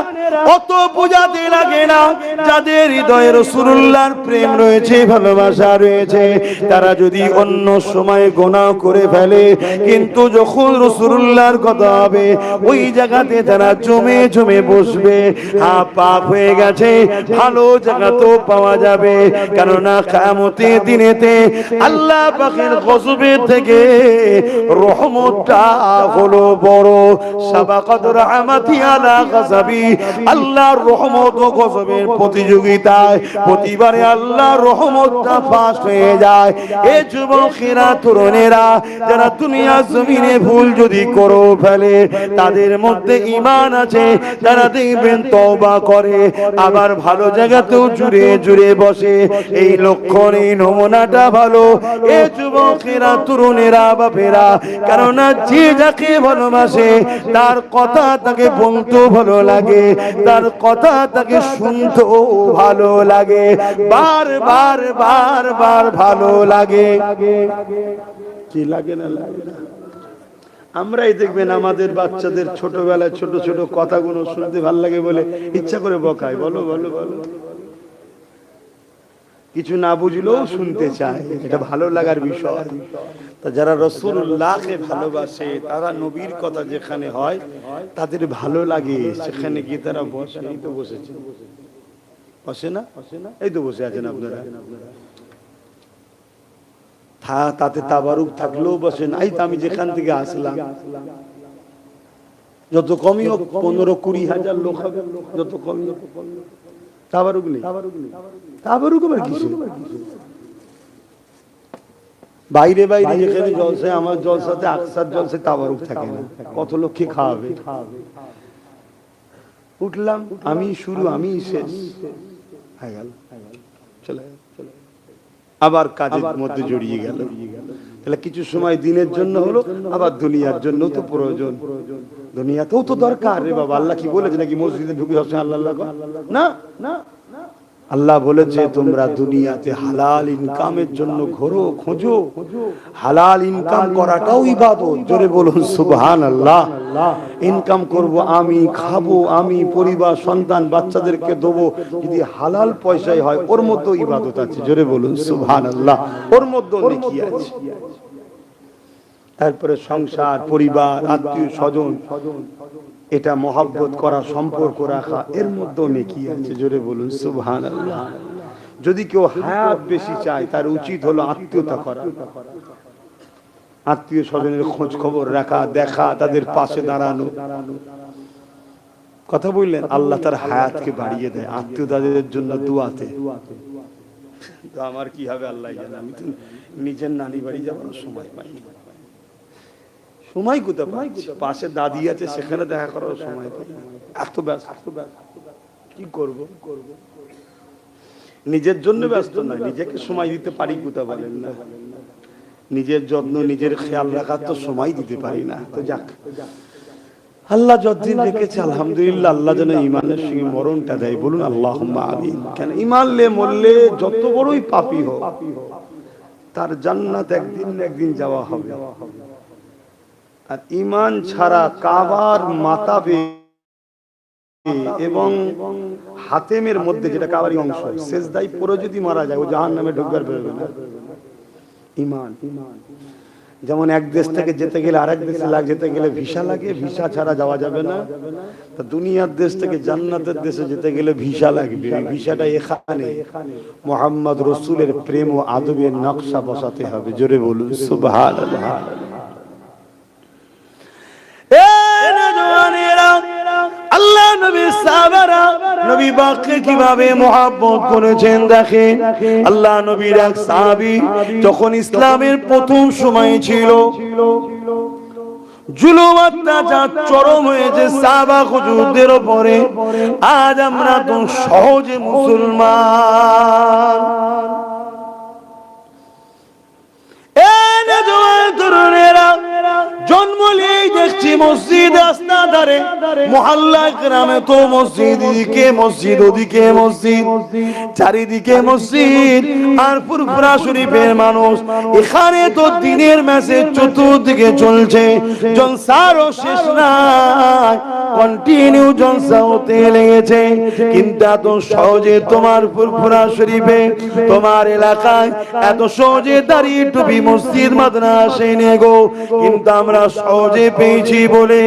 অত বোঝাতে লাগে না, যাদের হৃদয়ে রাসূলুল্লাহর প্রেম রয়েছে, ভালোবাসা রয়েছে, তারা যদি অন্য সময় গুনাহ করে ফেলে, কিন্তু যখন রাসূলুল্লাহর কথা হবে ওই জায়গাতে তারা জমে জমে বসবে। পাপ হয়ে গেছে, ভালো জায়গা তো পাওয়া যাবে, কেননা কিয়ামতের দিনেতে আল্লাহ পাকের গজবের থেকে রহমতটা হলো বড়। সাবাকাত রাহমাতি আলা গজবি, আল্লাহর রহমত ও গজবের প্রতিযোগিতায় প্রতিবারে আল্লাহর রহমতটা ফাঁস হয়ে যায়। এ যুবকেরা, তরুণেরা, যারা দুনিয়া জমিনে ভুল যদি করো ফেলে, তাদের মধ্যে ঈমান আছে, তারা দেখবেন তওবা করে, আবার ভালো জায়গাতেও জুড়ে জুড়ে বসে। এই লক্ষণ, এই নমুনাটা ভালো। এ যুবকেরা, তরুণেরা, বাপেরা, কেননা যে যাকে ভালোবাসে তার কথা তাকে বলতেও ভালো লাগে, তার কথা তাকে শুনতেও ভালো লাগে, বারবার বারবার ভালো লাগে। কি লাগে না লাগে না? আমরাই দেখবেন আমাদের বাচ্চাদের ছোটবেলায় ছোট ছোট কথাগুলো শুনতে ভালো লাগে বলে ইচ্ছা করে বকায়, বলো বলো বলো, কিছু না বুঝলেও শুনতে চায়, এটা ভালো লাগার বিষয়। তা যারা রাসূলুল্লাহকে ভালোবাসে, তারা নবীর কথা যেখানে হয় তাদের ভালো লাগে, সেখানে গিয়ে তারা বসে। তো বসেছে, বসে না? এই তো বসে আছেন আপনারা। তাতে তাবারুক থাকলেও বসে নাই। তো আমি যেখান থেকে আসলাম, যত কমই হোক 15-20 হাজার লোক হবে, যত কমই হোক, তাবারুক নেই। তাবারুক আবার কিছু বাইরে বাইরে যেখানে জলসায়, আমার জলসাতে আকসার জলসায় তাবারুক থাকে না। কত লোককে খাওয়াবে? উঠলাম, আমি শুরু, আমি শেষ হয়ে গেল, চলে আবার কাজের মধ্যে জড়িয়ে গেল। তাহলে কিছু সময় দিনের জন্য হলো, আবার দুনিয়ার জন্য তো প্রয়োজন। দুনিয়াতেও তো দরকার রে বাবা। আল্লাহ কি বলেছে নাকি মসজিদে ঢুকে হচ্ছে আল্লাহ আল্লাহ? না, না, আল্লাহ বলেছে তোমরা দুনিয়াতে হালাল ইনকামের জন্য ঘোরো, খোঁজো। হালাল ইনকাম করাটাও ইবাদত। জোরে বলুন সুবহানাল্লাহ। ইনকাম করব আমি, খাবো আমি, পরিবার সন্তান বাচ্চাদেরকে দেবো, যদি হালাল পয়সায় হয় ওর মধ্যে ইবাদত আছে। জোরে বলুন সুবহানাল্লাহ। ওর মধ্যে নেকি আছে। তারপরে সংসার, পরিবার, আত্মীয় স্বজন, এটা মহব্বত করা, সম্পর্ক রাখা, এর মধ্যেও নেকি আছে। জোরে বলুন সুবহানাল্লাহ। যদি কেউ হায়াত বেশি চায়, তার উচিত হলো আত্মীয়তা করা, আত্মীয় স্বজনের খোঁজ খবর রাখা, দেখা, তাদের পাশে দাঁড়ানো। কথা বললেন, আল্লাহ তার হায়াতকে বাড়িয়ে দেয় আত্মীয়তাদের জন্য দুয়াতে। তো আমার কি হবে আল্লাহ জানে। আমি তো নিজের নানি বাড়ি যাবার সময় পাই, সময় কোথায় পাই? পাশে দাদি আছে, সেখানে দেখা করার সময় পাই। এত ব্যস্ত, কি করব? নিজের জন্য ব্যস্ত নয়, নিজেকে সময় দিতে পারি কোথায় বলেন না? নিজের যত্ন, নিজের খেয়াল রাখার তো সময় দিতে পারি না। তো যাক, আল্লাহ যতদিন রেখেছে আলহামদুলিল্লাহ। আল্লাহ যেন ইমানের সঙ্গে মরণটা দেয়। বলুন আল্লাহুম্মা আমিন। কেন ইমান লে মরলে যত বড়ই পাপী হোক, তার জান্নাত একদিন না একদিন যাওয়া হবে। আর ইমান ছাড়া কাবার মাতাবে এবং হাতেমের মধ্যে, যেটা কাবারি অংশ, সেজদায় পড়ে যদি মারা যায়, ও জাহান্নামে ঢুকবার বেরোবে না। ইমান যেমন এক দেশ থেকে যেতে গেলে আরেক দেশে যেতে গেলে ভিসা লাগে, ভিসা ছাড়া যাওয়া যাবে না। তা দুনিয়ার দেশ থেকে জান্নাতের দেশে যেতে গেলে ভিসা লাগবে। ভিসাটা এখানে মুহাম্মদ রাসূলের প্রেম ও আদবের নকশা বসাতে হবে। জোরে বলুন সুবহানাল্লাহ। আল্লাহ নবী সাহাবারা নবী পাককে কিভাবে মুহাব্বত করেছেন দেখেন। আল্লাহ নবীর এক সাহাবী যখন ইসলামের প্রথম সময় ছিল, জুলুম অত্যাচার চরম হয়েছে সাহাবা হুজুরদের উপরে। আজ আমরা তো সহজে মুসলমান। জন্ম নিয়েই দেখছি মসজিদ রাস্তা ধারে, মহল্লা গ্রামে তো মসজিদ, এদিকে মসজিদ ওদিকে মসজিদ, চারিদিকে মসজিদ। আর ফুরফুরা শরীফের মানুষ, এখানে তো দিনের মেসেজ চতুর্দিকে চলছে, জলসারও শেষ নাই, কন্টিনিউ জলসা হতে লেগেছে। কিন্তু এত সহজে তোমার ফুরফুরা শরীফে, তোমার এলাকায় এত সহজে দাঁড়িয়ে টুপি মসজিদ মাদ্রাসা নেই গো। কিন্তু আমরা সহজে পেয়েছি বলে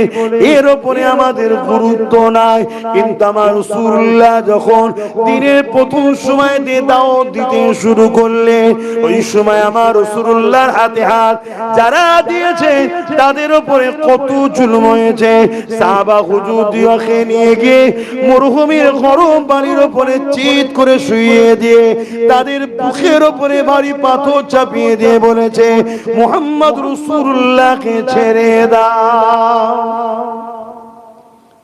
এর উপরে আমাদের গুরুত্ব নাই। কিন্তু আমার রাসূলুল্লাহ যখন দিনের প্রথম সময় দিয়ে দাওয়াত দিতে শুরু করলে, ওই সময় আমার রাসূলুল্লাহর হাতে হাত যারা দিয়েছে তাদের উপরে কত জুলুম হয়েছে। সাহাবা হুজুরদিওকে নিয়ে গিয়ে মরুভূমির গরম পানির উপরে চিৎ করে শুইয়ে দিয়ে তাদের বুকের উপরে ভারী পাথর চাপিয়ে দিয়ে বলেছে, মুহাম্মদ রাসূলুল্লাহকে ছেড়ে দাও।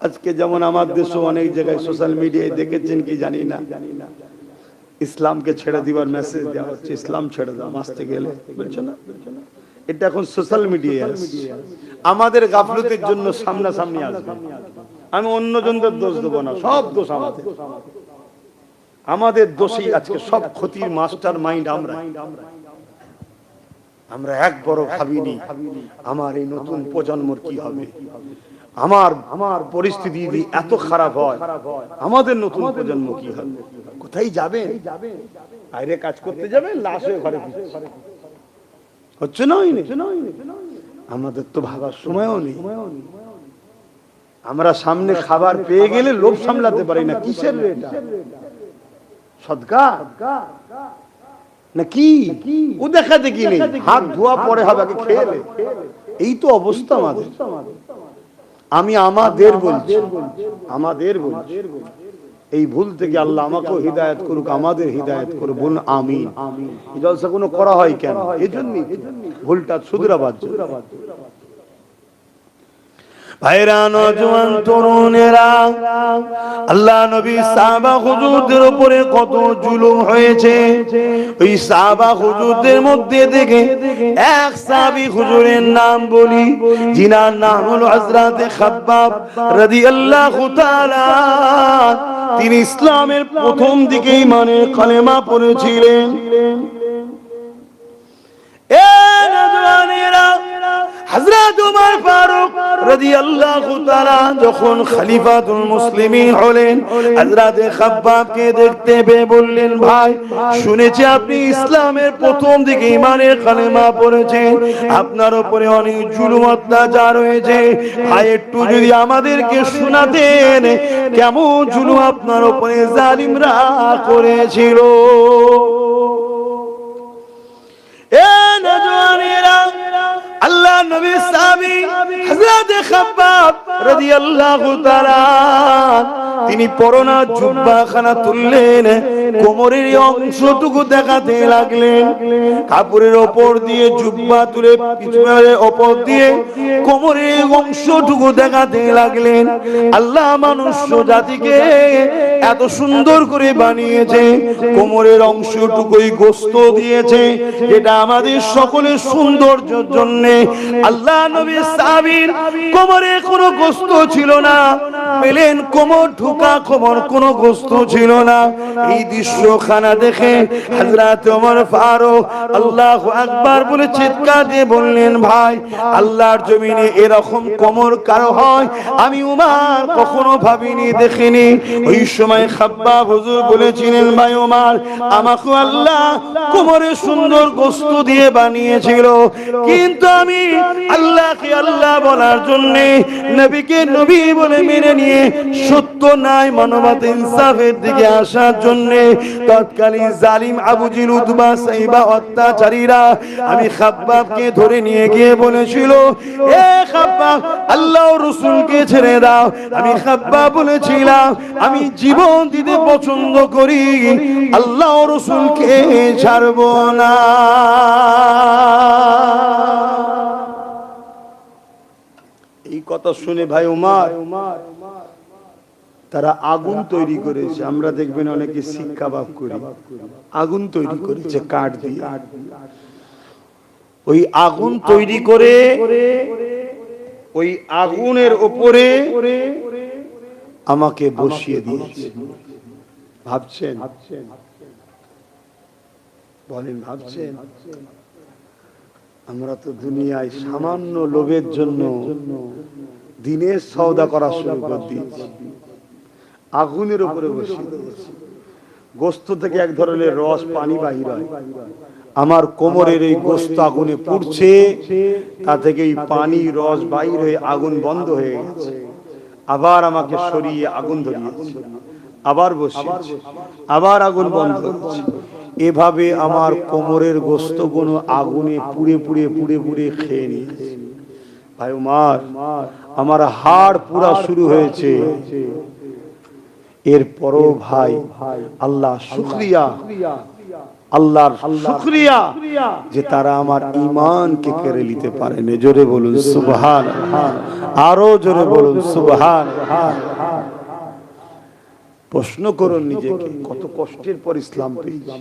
আজকে যেমন আমার দেশে অনেক জায়গায় সোশ্যাল মিডিয়ায় দেখেছেন কি জানি না, ইসলামকে ছেড়ে দিবার মেসেজ দেওয়া হচ্ছে, ইসলাম ছেড়ে দাও আসতে গেলে, বলছো না? এটা এখন সোশ্যাল মিডিয়ায় আসছে। আমাদের গাফলতের জন্য সামনাসামনি আসবে। আমি অন্যজনদের দোষ দেবো না, সব দোষ আমাদের। আমাদের দোষী আজকে সব ক্ষতির মাস্টার মাইন্ড আমরা। আমরা একবারও ভাবিনি আমার এই নতুন প্রজন্মর কি হবে, আমার পরিস্থিতি যদি এত খারাপ হয় আমাদের নতুন প্রজন্ম কি হবে, কোথায় যাবে? বাইরে কাজ করতে যাবে, লাশ হয়ে ঘরে হচ্ছে না? আমাদের তো ভাবার সময়ও নেই। আমরা সামনে খাবার পেয়ে গেলে লোভ সামলাতে পারি না, কিসের এটা? সদকা না কি ও দেখা দেখি নেই, হাত ধোয়া পরে হবে, আগে খেয়ে নে। এই তো অবস্থা আমাদের। আমি আমাদের বলছি, আমাদের বলছি, এই ভুল থেকে আল্লাহ আমাকেও হিদায়াত করুক, আমাদের হিদায়াত করুক, বলুন আমিন। এই জলসা কোনো করা হয় কেন? এই জন্যই ভুলটা শুধরাবার জন্য। ভাইরা, নওজোয়ান তরুণেরা, আল্লাহ নবী সাহাবা হুজুরদের উপরে কত জুলুম হয়েছে। ওই সাহাবা হুজুরদের মধ্যে থেকে এক সাহাবী হুজুরের নাম বলি, যিনার নাম হলো হযরত খাব্বাব রাদিয়াল্লাহু তাআলা। তিনি ইসলামের প্রথম দিকে ঈমানের কালেমা পড়েছিলেন। এ নওজোয়ানেরা, হযরত ওমর ফারুক রাদিয়াল্লাহু তাআলা যখন খলিফাতুল মুসলিমিন হলেন, হযরত খাব্বাবকে দেখতে পেয়ে বললেন, ভাই শুনেছি আপনি ইসলামের প্রথম দিকে ঈমানের কালেমা পড়েছেন, আপনার উপরে অনেক জুলুম অত্যাচার হয়েছে, ভাই একটু যদি আমাদেরকে শোনাতেন কেমন জুলুম আপনার উপরে জালিমরা করেছিল। এ নওজোয়ানেরা, আল্লাহ নবীর সাহাবী হযরত খাব্বাব রাদিয়াল্লাহু তাআলা তিনি পরনা জুব্বাখানা তুললেন, কোমরের অংশটুকু দেখাতে লাগলেন। কাপড়ের ওপর দিয়ে জুব্বা তুলে পিছনের ওপর দিয়ে কোমরের অংশটুকু দেখাতে লাগলেন। আল্লাহ মনুষ্য জাতিকে এত সুন্দর করে বানিয়েছে, কোমরের অংশটুকুই গোশত দিয়েছে, যেটা আমাদের সকলের সৌন্দর্যের জন্য। আল্লাহ নবী সাহাবীর কোমরে কোনো গোশত ছিল না, পেলেন কোমর ঢোকা, কোমর কোনো গোশত ছিল না। এই দৃশ্যখানা দেখে হযরত ওমর ফারুক আল্লাহু আকবার বলে চিৎকার দিয়ে বললেন, ভাই আল্লাহর জমিনে এরকম কোমর কারো হয় আমি ওমর কখনো ভাবিনি, দেখিনি। ওই সময় খাব্বাব হুজুর বলেছিলেন, ভাই ওমর আমাকে আল্লাহ কোমরে সুন্দর গোশত দিয়ে বানিয়েছিল, কিন্তু আমি আল্লাহকে আল্লাহ বলার জন্য, নবীকে নবী বলে মেনে নিয়ে সত্য নাই মানবতা ইনসাফের দিকে আসার জন্য তৎকালীন জালিম আবু জিল উতবা সাইবা অত্যাচারীরা আমি খাব্বাবকে ধরে নিয়ে গিয়ে বলেছিল, এ খাব্বাব আল্লাহ রাসূলকে ছেড়ে দাও। আমি খাব্বাব বলেছিলাম আমি জীবন দিতে পছন্দ করি, আল্লাহ রাসূলকে ছাড়ব না। এই কথা শুনে ভাই ওমর তারা আগুন তৈরি করেছে। আমরা দেখবেন অনেকে শিক কাবাব করি, আগুন তৈরি করেছে কাঠ দিয়ে। ওই আগুন তৈরি করে ওই আগুনের উপরে আমাকে বসিয়ে দিয়েছে। ভাবছেন, বলেন ভাবছেন? আমরা তো দুনিয়ায় সামান্য লোভের জন্য দিনের সওদা করা শুরু করে দিয়েছি, আগুনের উপরে বসিয়ে দিয়েছি। গোশত থেকে এক ধরনের রস পানি বাহির হয়, আমার কোমরের এই গোশত আগুনে পুড়ছে, তা থেকে এই পানি রস বাহির হয়ে আগুন বন্ধ হয়ে গেছে। আবার আমাকে সরিয়ে আগুন ধরিয়েছে, আবার বসিয়েছে, আবার আগুন বন্ধ হচ্ছে। এভাবে আমার কোমরের গোশত গুলো আগুনে পুড়ে পুড়ে পুড়ে পুড়ে খেয়ে নিয়েছে। ভাই ওমর, আমার হাড় পুরা শুরু হয়েছে। এরপরও ভাই আল্লাহ শুকরিয়া, আল্লাহর শুকরিয়া যে তারা আমার ঈমানকে কেড়ে নিতে পারেন। জোরে বলুন সুবহানাল্লাহ, আরো জোরে বলুন সুবহানাল্লাহ। প্রশ্ন করুন নিজেকে, কত কষ্টের পর ইসলাম পেয়েছি।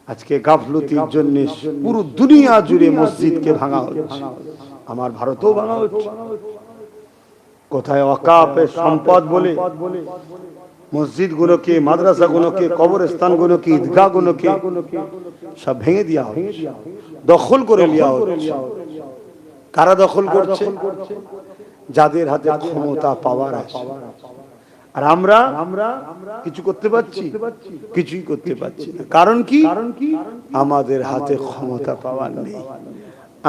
আজকে গাফলতির জন্য পুরো দুনিয়া জুড়ে মসজিদকে ভাঙা হচ্ছে, আমার ভারতেও ভাঙা হচ্ছে। কোথায় ওয়াকাফের সম্পদ বলে মসজিদ গুলোকে, মাদ্রাসা গুলোকে, কবরস্থান গুলোকে, ঈদগাহ গুলোকে সব ভেঙে দেওয়া হচ্ছে, দখল করে নেওয়া হচ্ছে। কারা দখল করছে? যাদের হাতে ক্ষমতা পাওয়ার আছে। আর আমরা কিছু করতে পারছি? কিছুই করতে পারছি না। কারণ কি? আমাদের হাতে ক্ষমতা পাওয়ার নেই।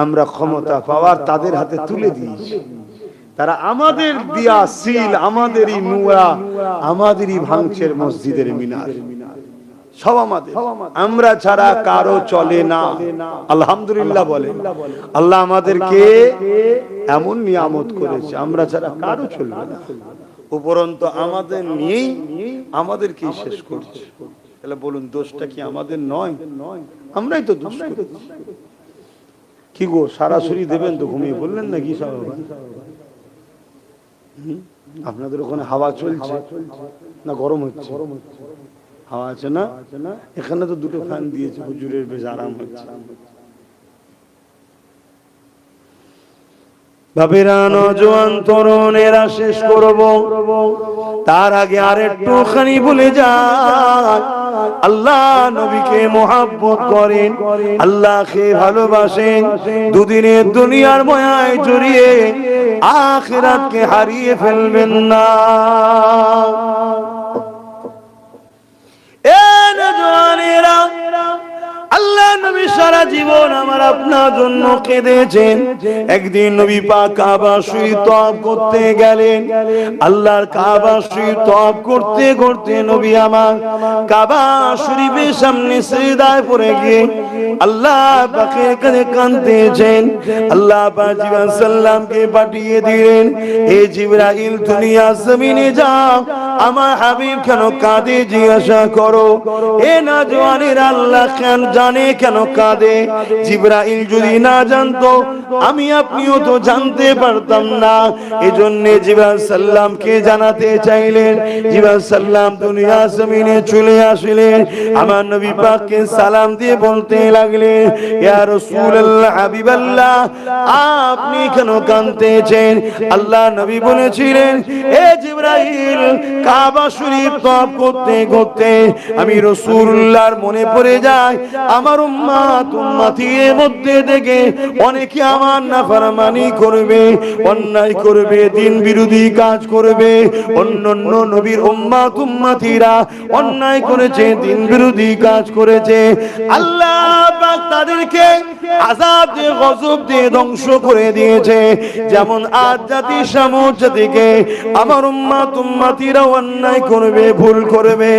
আমরা ক্ষমতা পাওয়ার তাদের হাতে তুলে দিয়েছি। তারা আমাদের দিয়া সিল, আমাদেরই নুরা, আমাদেরই ভাঙছের মসজিদের মিনার। সব আমাদের, আমরা ছাড়া কারো চলে না। আলহামদুলিল্লাহ বলে। আল্লাহ আমাদেরকে এমন নিয়ামত করেছে, আমরা ছাড়া কারো চলবে না। উপরন্তু আমাদের নিয়েই আমাদেরকে শেষ করছে। তাহলে বলুন, দোষটা কি আমাদের নয়? আমরাই তো দোষ করছি। কি গো, সরাসরি দেবেন তো? ঘুমিয়ে বললেন নাকি সব? আপনাদের ওখানে হাওয়া চলছে না গরম হচ্ছে? হাওয়া আছে না? এখানে তো দুটো ফ্যান দিয়েছে, হুজুরের বেশ আরাম হচ্ছে। ভাবেরা, নওজোয়ান তরুণেরা, শেষ করব, তার আগে আর একটুখানি বলে যান, আল্লাহ নবীকে মুহাব্বত করেন, আল্লাহকে ভালোবাসেন, দুদিনের দুনিয়ার মায়ায় জড়িয়ে আখিরাতকে হারিয়ে ফেলবেন না। এ নওজোয়ানেরা, আল্লাহ নবী সারা জীবন আমার আপনার জন্য কেঁদেছেন। একদিন নবী পাক কাবা শরীফ তওয়াফ করতে গেলেন। আল্লাহর কাবা শরীফ তওয়াফ করতে করতে নবী আমার কাবা শরীফের সামনে সিজদায় পড়ে গিয়ে আল্লাহ পাকের কাছে কাঁদতেছেন। আল্লাহ পাক জিবরাইল সাল্লামকে পাঠিয়ে দিলেন, হে জিবরাইল, দুনিয়া জমিনে যাও, আমার হাবিব কেন কাঁদে জিজ্ঞাসা করো। এ নওজোয়ানের, আল্লাহ কেন জানে কেন কাঁদে। জিবরাইল যদি না জানতো, আমি আপনিও তো জানতে পারতাম না। এজন্য জিবরাইল সাল্লামকে জানাতে চাইলেন। জিবরাইল সাল্লাম দুনিয়া জমিনে চলে আসলেন। আমার নবী পাককে সালাম দিয়ে বলতে লাগলেন, ইয়া রাসূলুল্লাহ, হাবিবাল্লাহ, আপনি কেন কাঁদতেছেন? আল্লাহ নবী বলেছিলেন, এ জিবরাইল, কাবা শরীফ তওয়াফ করতে করতে আমি রাসূলুল্লাহর মনে পড়ে যায়, আমার উম্মত উম্মতির মধ্যে থেকে অনেকে আমার নাফরমানি করবে, অন্যায় করবে, দ্বীন বিরোধী কাজ করবে। অন্যান্য নবীর উম্মত উম্মতিরা অন্যায় করেছে, দ্বীন বিরোধী কাজ করেছে। আল্লাহ পাক তাদেরকে আযাব দিয়ে, গজব দিয়ে ধ্বংস করে দিয়েছে। যেমন আদ জাতি সামুদ জাতিকে আমার উম্মত উম্মতিরা অন্যায় করবে, ভুল করবে,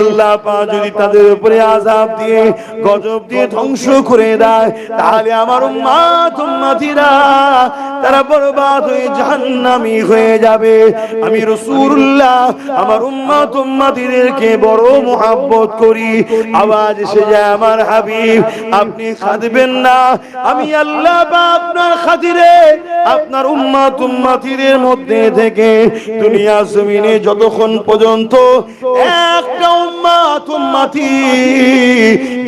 আল্লাহ পাক যদি তাদের উপরে আযাব দিয়ে, গজব দিয়ে ধ্বংস করে দেয়, তাহলে আমার উম্মত উম্মতিরা তারা বরবাদ হয়ে জাহান্নামী হয়ে যাবে। আমি রাসূলুল্লাহ আমার উম্মত উম্মতিদেরকে বড় মুহাব্বত করি। আওয়াজ এসে যায়, আমার হাবিব, আপনি কাঁদবেন না, আমি আল্লাহ পাক আপনার খাতিরে আপনার উম্মত উম্মতিদের মধ্যে থেকে দুনিয়া জমিনে যতক্ষণ পর্যন্ত একটা উম্মত উম্মতি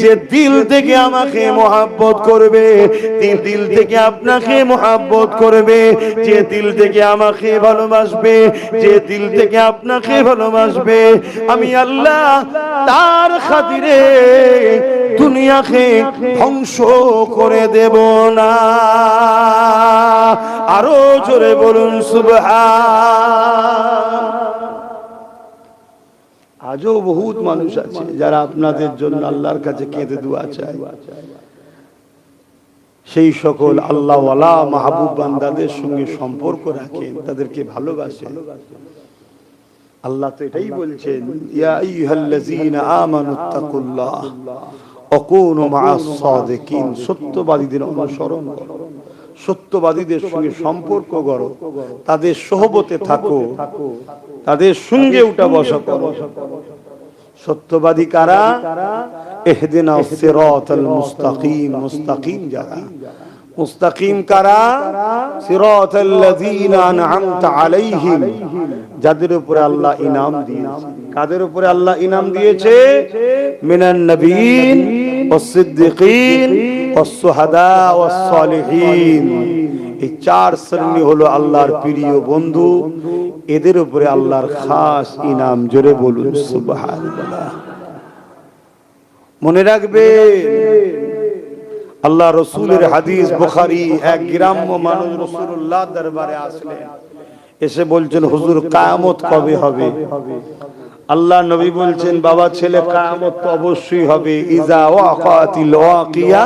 যে দিল থেকে আমাকে মুহাব্বত করবে, দিল থেকে আপনাকে মুহাব্বত করবে, যে দিল থেকে আমাকে ভালোবাসবে, যে দিল থেকে আপনাকে ভালোবাসবে, আমি আল্লাহ তার খাতিরে দুনিয়াকে ধ্বংস করে দেব না। আরো জোরে বলুন সুবহান। আজও বহুত মানুষ আছে যারা আপনাদের জন্য আল্লাহর কাছে কেঁদে দোয়া চায়। সেই সকল আল্লাহওয়ালা মাহবুব বান্দাদের সঙ্গে সম্পর্ক রাখেন, তাদেরকে ভালোবাসেন। আল্লাহ তো এটাই বলছেন, ইয়া আইয়ুহাল্লাযীনা আমানুত্তাকুল্লাহ ওয়া কুনু মা'আস সাদিকিন, সত্যবাদীদের অনুসরণ করো, সত্যবাদীদের সঙ্গে সম্পর্ক করো, তাদের সোহবতে থাকো, তাদের সঙ্গে উঠা বসা করো। সত্যবাদী কারা? ইহদিনাস সিরাতাল মুস্তাকিম, মুস্তাকিম যারা। মুস্তাকিম কারা? সিরাতাল্লাযীনা আন'আমতা আলাইহিম, যাদের উপরে আল্লাহ ইনাম দিয়েছে। কাদের উপরে আল্লাহ ইনাম দিয়েছে? মিনান নবিয়্যিন ওয়াস সিদ্দিকিন ওয়াস শুহাদা ওয়াস সালিহিন। এই চার শ্রেণী হলো আল্লাহর প্রিয় বন্ধু, এদের উপরে আল্লাহর খাস ইনাম। জোরে বলুন সুবহানাল্লাহ। মনে রাখবে, আল্লাহ রসুলের হাদিস বুখারী, এক গ্রাম্য মানুষ রাসূলুল্লাহ দরবারে আসলেন, এসে বলছেন, হুজুর কিয়ামত কবে হবে? আল্লাহ নবী বলছেন, বাবা ছেলে, কিয়ামত তো অবশ্যই হবে। ইজা ওয়াকাতিল ওয়াকিয়া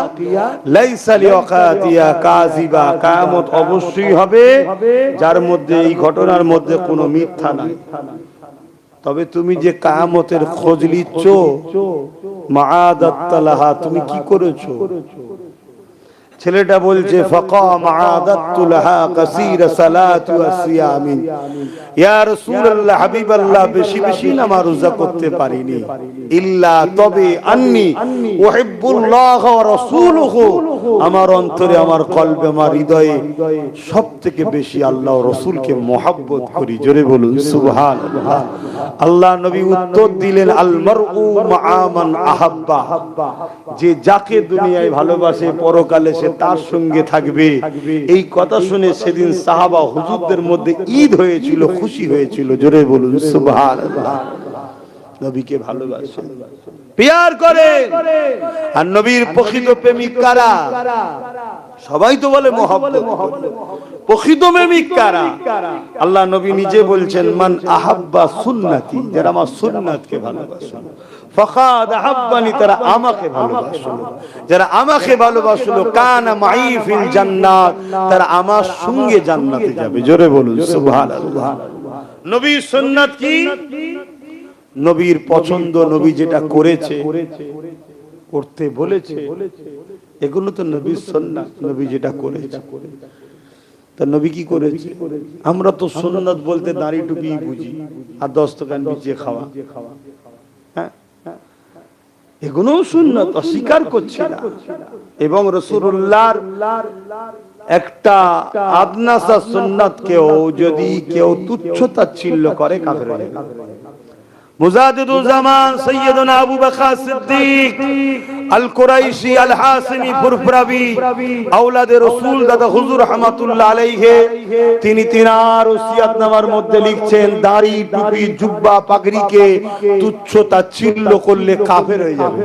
লাইসা লিওয়াকাতিয়া কাযিবা, কিয়ামত অবশ্যই হবে, যার মধ্যে, এই ঘটনার মধ্যে কোনো মিথ্যা নাই। তবে তুমি যে কিয়ামতের খোঁজ নিচ্ছ, মাআদাত লাহা, তুমি কি করেছো? ছেলেটা বলছে ফাকা মাআদাতু লাহা কাসীরা সালাতু ওয়া সিয়ামি, ইয়া রাসূলুল্লাহ, হাবিবাল্লাহ, বেশি বেশি নামাজ রোজা করতে পারিনি, ইল্লা তবে আন্নী উহিব্বুল্লাহ ওয়া রাসূলুহু, আমার অন্তরে, আমার কলবে, আমার হৃদয়ে সবথেকে বেশি আল্লাহ ও রাসূলকে মহব্বত করি। জোরে বলুন সুবহানাল্লাহ। আল্লাহ নবী উত্তর দিলেন, আল মারউ মাআ মান আহাব্বা, যে যাকে দুনিয়ায় ভালোবাসে পরকালে সে তার সঙ্গে থাকবে। এই কথা শুনে সেদিন সাহাবা হুজুরদের মধ্যে ঈদ হয়েছিল, খুশি হয়েছিল। জোরে বলুন সুবহানাল্লাহ। নবীকে ভালোবাসে, প্যার করে। আর নবীর প্রকৃত প্রেমিক কারা? সবাই তো বলে মহব্বত, প্রকৃত প্রেমিক কারা? আল্লাহ নবী নিজে বলছেন, মান আহাব্বা সুন্নতি, যারা আমার সুন্নাতকে ভালোবাসে, ফাকাদ আহাব্বানি, তারা আমাকে ভালোবাসলো। যারা আমাকে ভালোবাসলো, কানা মাই ফিল জান্নাত, তারা আমার সঙ্গে জান্নাতে যাবে। জোরে বলুন সুবহানাল্লাহ। নবীর সুন্নাত কি? নবীর পছন্দ, নবী যেটা করেছে, করতে বলেছে, এগুলো তো নবীর সুন্নাত। নবী যেটা করেছে, তা নবী কি করেছে? আমরা তো সুন্নাত বলতে দাড়ি টুপি বুঝি আর দস্তকান বিছিয়ে খাওয়া, হ্যাঁ, এগুলো সুন্নাত, অস্বীকার করছি না। এবং রাসূলুল্লাহর একটা আদনাসা সুন্নাতকেও যদি কেউ তুচ্ছ তাচ্ছিল্য করে, কাফের হয়ে যাবে। মুজাদ্দিদুল জামান সাইয়্যিদুনা আবু বকর সিদ্দিক আল কুরাইশি আল হাসিমি ফুরফুরাবি, আওলাদে রাসূল দাদা হুজুর রাহমাতুল্লাহ আলাইহি, তিনি তিনার ওসিয়াতনামার মধ্যে লিখছেন, দাড়ি টুপি জুব্বা পাগড়িকে তুচ্ছ তাচ্ছিল্য করলে কাফের হয়ে যাবে।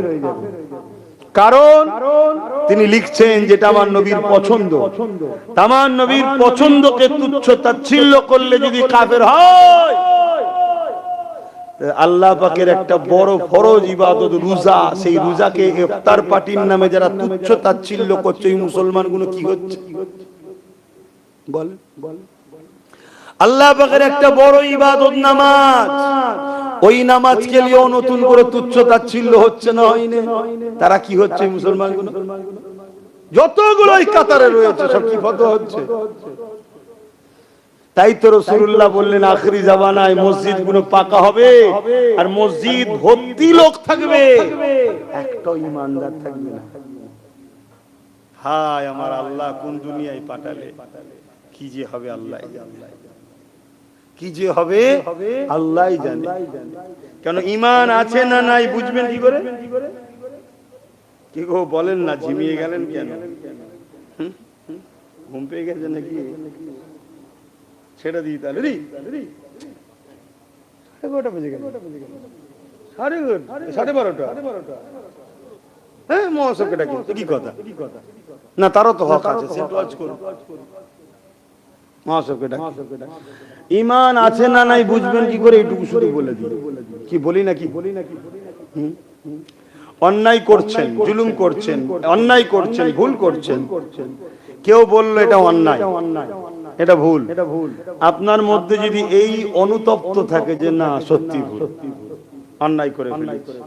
কারণ তিনি লিখছেন, যেটা আমার নবীর পছন্দ, আমার নবীর পছন্দকে তুচ্ছ তাচ্ছিল্য করলে যদি কাফের হয়, আল্লাহ পাকের একটা বড় ফরজ ইবাদত রোজা, সেই রোজাকে ইফতার পার্টির নামে যারা তুচ্ছ তাচ্ছিল্য করছে, এই মুসলমানগুলো কি হচ্ছে বল? আল্লাহ পাকের একটা বড় ইবাদত নামাজ, ওই নামাজকে নিয়েও নতুন করে তুচ্ছ তাচ্ছিল্য হচ্ছে না, হয়নি? তারা কি হচ্ছে মুসলমানগুলো? যতগুলো এই কাতারে রয়েছে সব কি ফতোয়া হচ্ছে? তাই তো রাসূলুল্লাহ বললেন, আখরি জামানায় মসজিদ গুলো পাকা হবে আর মসজিদ ভর্তি লোক থাকবে, একটা ইমানদার থাকবে না। হায় আমার আল্লাহ, কোন দুনিয়ায় পাঠালে! কি যে হবে আল্লাহই জানে, কি যে হবে আল্লাহই জানে। কেন ঈমান আছে না নাই বুঝবেন কি করে? কি গো বলেন না, ঝিমিয়ে গেলেন কেন? ঘুম পেয়ে গেছে নাকি? ছেড়ে দিই তাহলে। বেজে গেল, 12:30। হ্যাঁ, মহাসবকে ডাকি, কি কথা না, তারও তো হক আছে, সে ওয়াজ করুন। মহাসবকে ডাকি, ঈমান আছে না নাই বুঝবেন কি করে? এইটুকু শুধু বলে দিই, কি বলি নাকি? অন্যায় করছেন, জুলুম করছেন, অন্যায় করছেন, ভুল করছেন, কেউ বললো এটা অন্যায়, এটা ভুল, আপনার মধ্যে যদি এই অনুতপ্ত থাকে যে না সত্যি ভুল, অন্যায় করে ফেলেছি,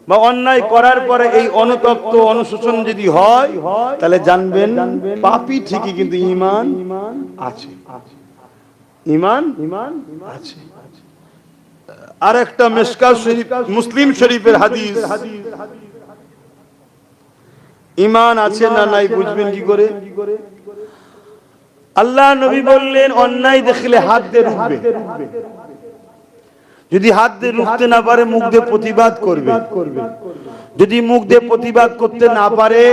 বা অন্যায় করার পরে এই অনুতপ্ত অনুশোচন যদি হয়, তাহলে জানবেন পাপী ঠিকই, কিন্তু ঈমান আছে, ঈমান আছে। আর একটা মিশকাত শরীফ, মুসলিম শরীফের হাদিস, ঈমান আছে না নাই বুঝবেন কি করে? আল্লাহ নবী বললেন, অন্যায় দেখলে হাত দিয়ে রুখবে, যদি হাত দিয়ে রুখতে না পারে মুখ দিয়ে প্রতিবাদ করবে, যদি মুখ দিয়ে প্রতিবাদ করতে না পারে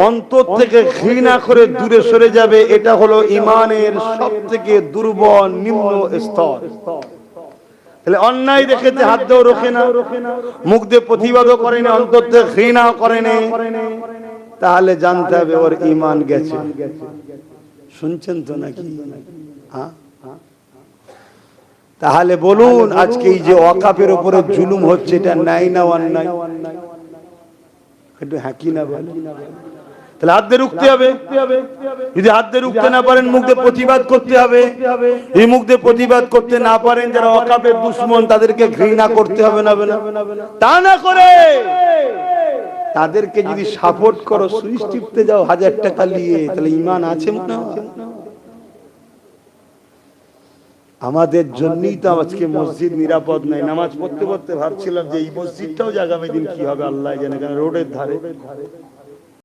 অন্তর থেকে ঘৃণা করে দূরে সরে যাবে। এটা হলো ঈমানের সবথেকে দুর্বল নিম্ন স্তর। তাহলে অন্যায় দেখেতে হাত দিয়েও রোখে না, মুখ দিয়ে প্রতিবাদও করে না, অন্তর থেকে ঘৃণাও করে না, তাহলে জানতে হবে ওর ঈমান গেছে। শুনছেন তো নাকি? হ্যাঁ, তাহলে বলুন, আজকে এই যে ওয়াকাফের উপরে জুলুম হচ্ছে, এটা ন্যায় না অন্যায়? একটু হ্যাঁ কি না বলেন? তাহলে হাত দিয়ে রুখতে হবে। যদি হাত দিয়ে রুখতে না পারেন মুখ দিয়ে প্রতিবাদ করতে হবে। এই মুখ দিয়ে প্রতিবাদ করতে না পারেন যারা ওয়াকাফের দুশমন তাদেরকে ঘৃণা করতে হবে না। তা না করে তাদেরকে যদি সাপোর্ট করো, সুইচ টিপতে যাও 1000 টাকা নিয়ে, তাহলে ঈমান আছে মনে হয়? আমাদের জন্যই তো আজকে মসজিদ নিরাপদ নাই। নামাজ পড়তে পড়তে ভাবছিলাম যে এই মসজিদটাও আগামী দিন কি হবে আল্লাহ জানে, কারণ রোডের ধারে।